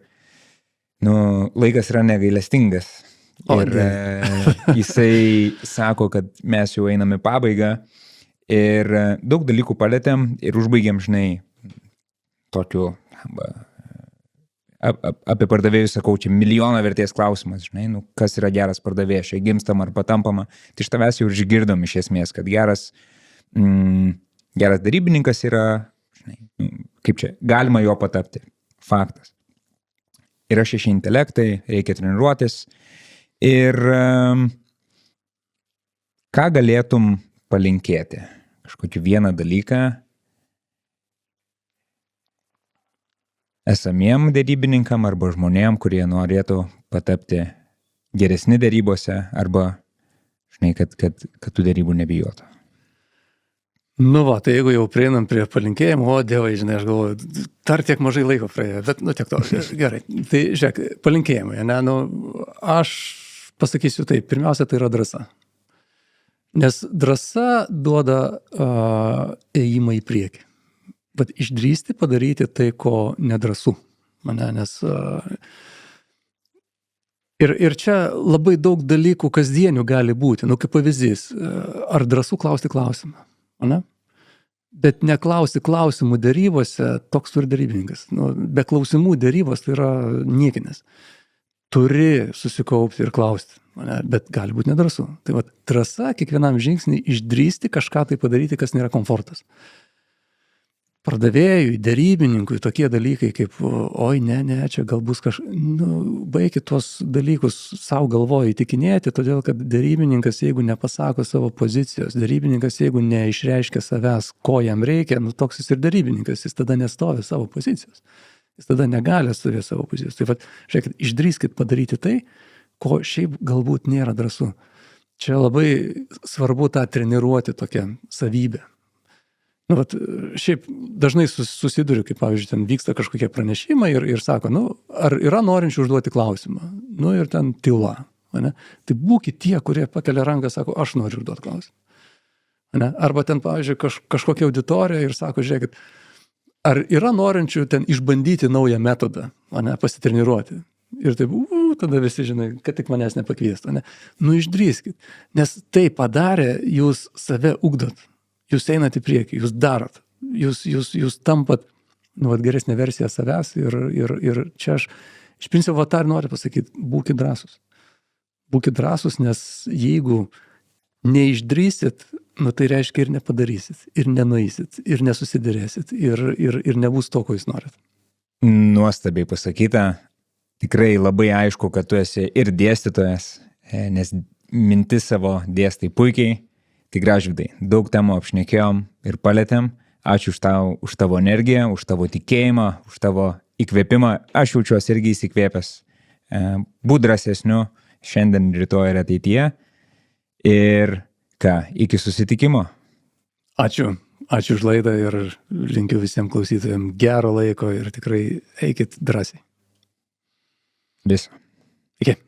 laikas yra negailestingas. Ir jisai sako, kad mes jau einame į pabaigą ir daug dalykų palėtėm ir užbaigėm, žinai, tokiu, apie pardavėjus sakau, čia milijono vertės klausimas, žinai, kas yra geras pardavėjas, čia gimstam ar patampama. Tai iš tavęs jau išgirdom iš esmės, kad geras darybininkas yra, žinai, kaip čia, galima jo patapti. Faktas. Yra 6 intelektai, reikia treniruotis. Ir ką galėtum palinkėti? Kažkokį vieną dalyką esamiem dėrybininkam arba žmonėm, kurie norėtų patapti geresni dėrybose arba, žinai, kad tų dėrybų nebijotų. Tai jeigu jau prieinam prie palinkėjimų, dievai, žinai, aš galvoju, dar tiek mažai laiko praėjo, bet tiek to, gerai. Tai žiūrėk, palinkėjimai, aš pasakysiu taip, pirmiausia, tai yra drąsa. Nes drąsa duoda ėjimą į priekį. Bet išdrįsti padaryti tai, ko nedrąsu. Nes ir čia labai daug dalykų kasdienių gali būti. Kaip pavyzdys, ar drąsu klausti klausimą? Bet neklausi klausimų dėrybose, toks turi dėrybininkas. Be klausimų dėrybos tai yra niekinis. Turi susikaupti ir klausti, bet gali būti nedrąsu. Tai drąsa kiekvienam žingsnį išdrįsti kažką tai padaryti, kas nėra komfortas. Pardavėjui, dėrybininkui tokie dalykai kaip, oi, ne, čia gal bus baikit tuos dalykus savo galvoje įtikinėti, todėl kad dėrybininkas, jeigu nepasako savo pozicijos, dėrybininkas, jeigu neišreiškia savęs, ko jam reikia, toks jis ir dėrybininkas, jis tada nestovi savo pozicijos. jis tada negali atstovėti savo pozicijos. Tai vat, žiūrėkit, išdrįskit padaryti tai, ko šiaip galbūt nėra drąsu. Čia labai svarbu tą treniruoti tokią savybę. Nu, vat, šiaip dažnai susiduriu, kaip pavyzdžiui, ten vyksta kažkokie pranešimai ir sako, nu, ar yra norinčių užduoti klausimą? Nu, ir ten tyla. Ne? Tai būkit tie, kurie pakelia ranką, sako, aš noriu užduoti klausimą. Ne? Arba ten, pavyzdžiui, kažkokia auditorija ir sako, žiūrėkit, ar yra norinčių ten išbandyti naują metodą, ne, pasitreniruoti. Ir taip, tada visi žinai, kad tik manęs nepakviestų. Ne? Nu, išdrįskit. Nes tai padarė, jūs save ugdot. Jūs einat į priekį, jūs darot. Jūs tampat nu, geresnė versija savęs ir čia aš iš principo tą noriu pasakyti, būkit drąsus. Būkit drąsus, nes jeigu neišdrįsit, nu, tai reiškia ir nepadarysit, ir nenueisit, ir nesusidėrėsit, ir nebus to, ko jūs norit. Nuostabiai pasakyta. Tikrai labai aišku, kad tu esi ir dėstytojas, nes mintis savo dėstai puikiai. Tai Gražvydai, daug temų apšnekėjom ir palėtėm. Ačiū už tavo energiją, už tavo tikėjimą, už tavo įkvėpimą. Aš jaučiuosi irgi įsikvėpęs. Būt drąsesniu šiandien, rytoj ir ateityje. Ir ką, iki susitikimo. Ačiū už laidą ir linkiu visiems klausytojams gero laiko ir tikrai eikit drąsiai. Viso. Iki.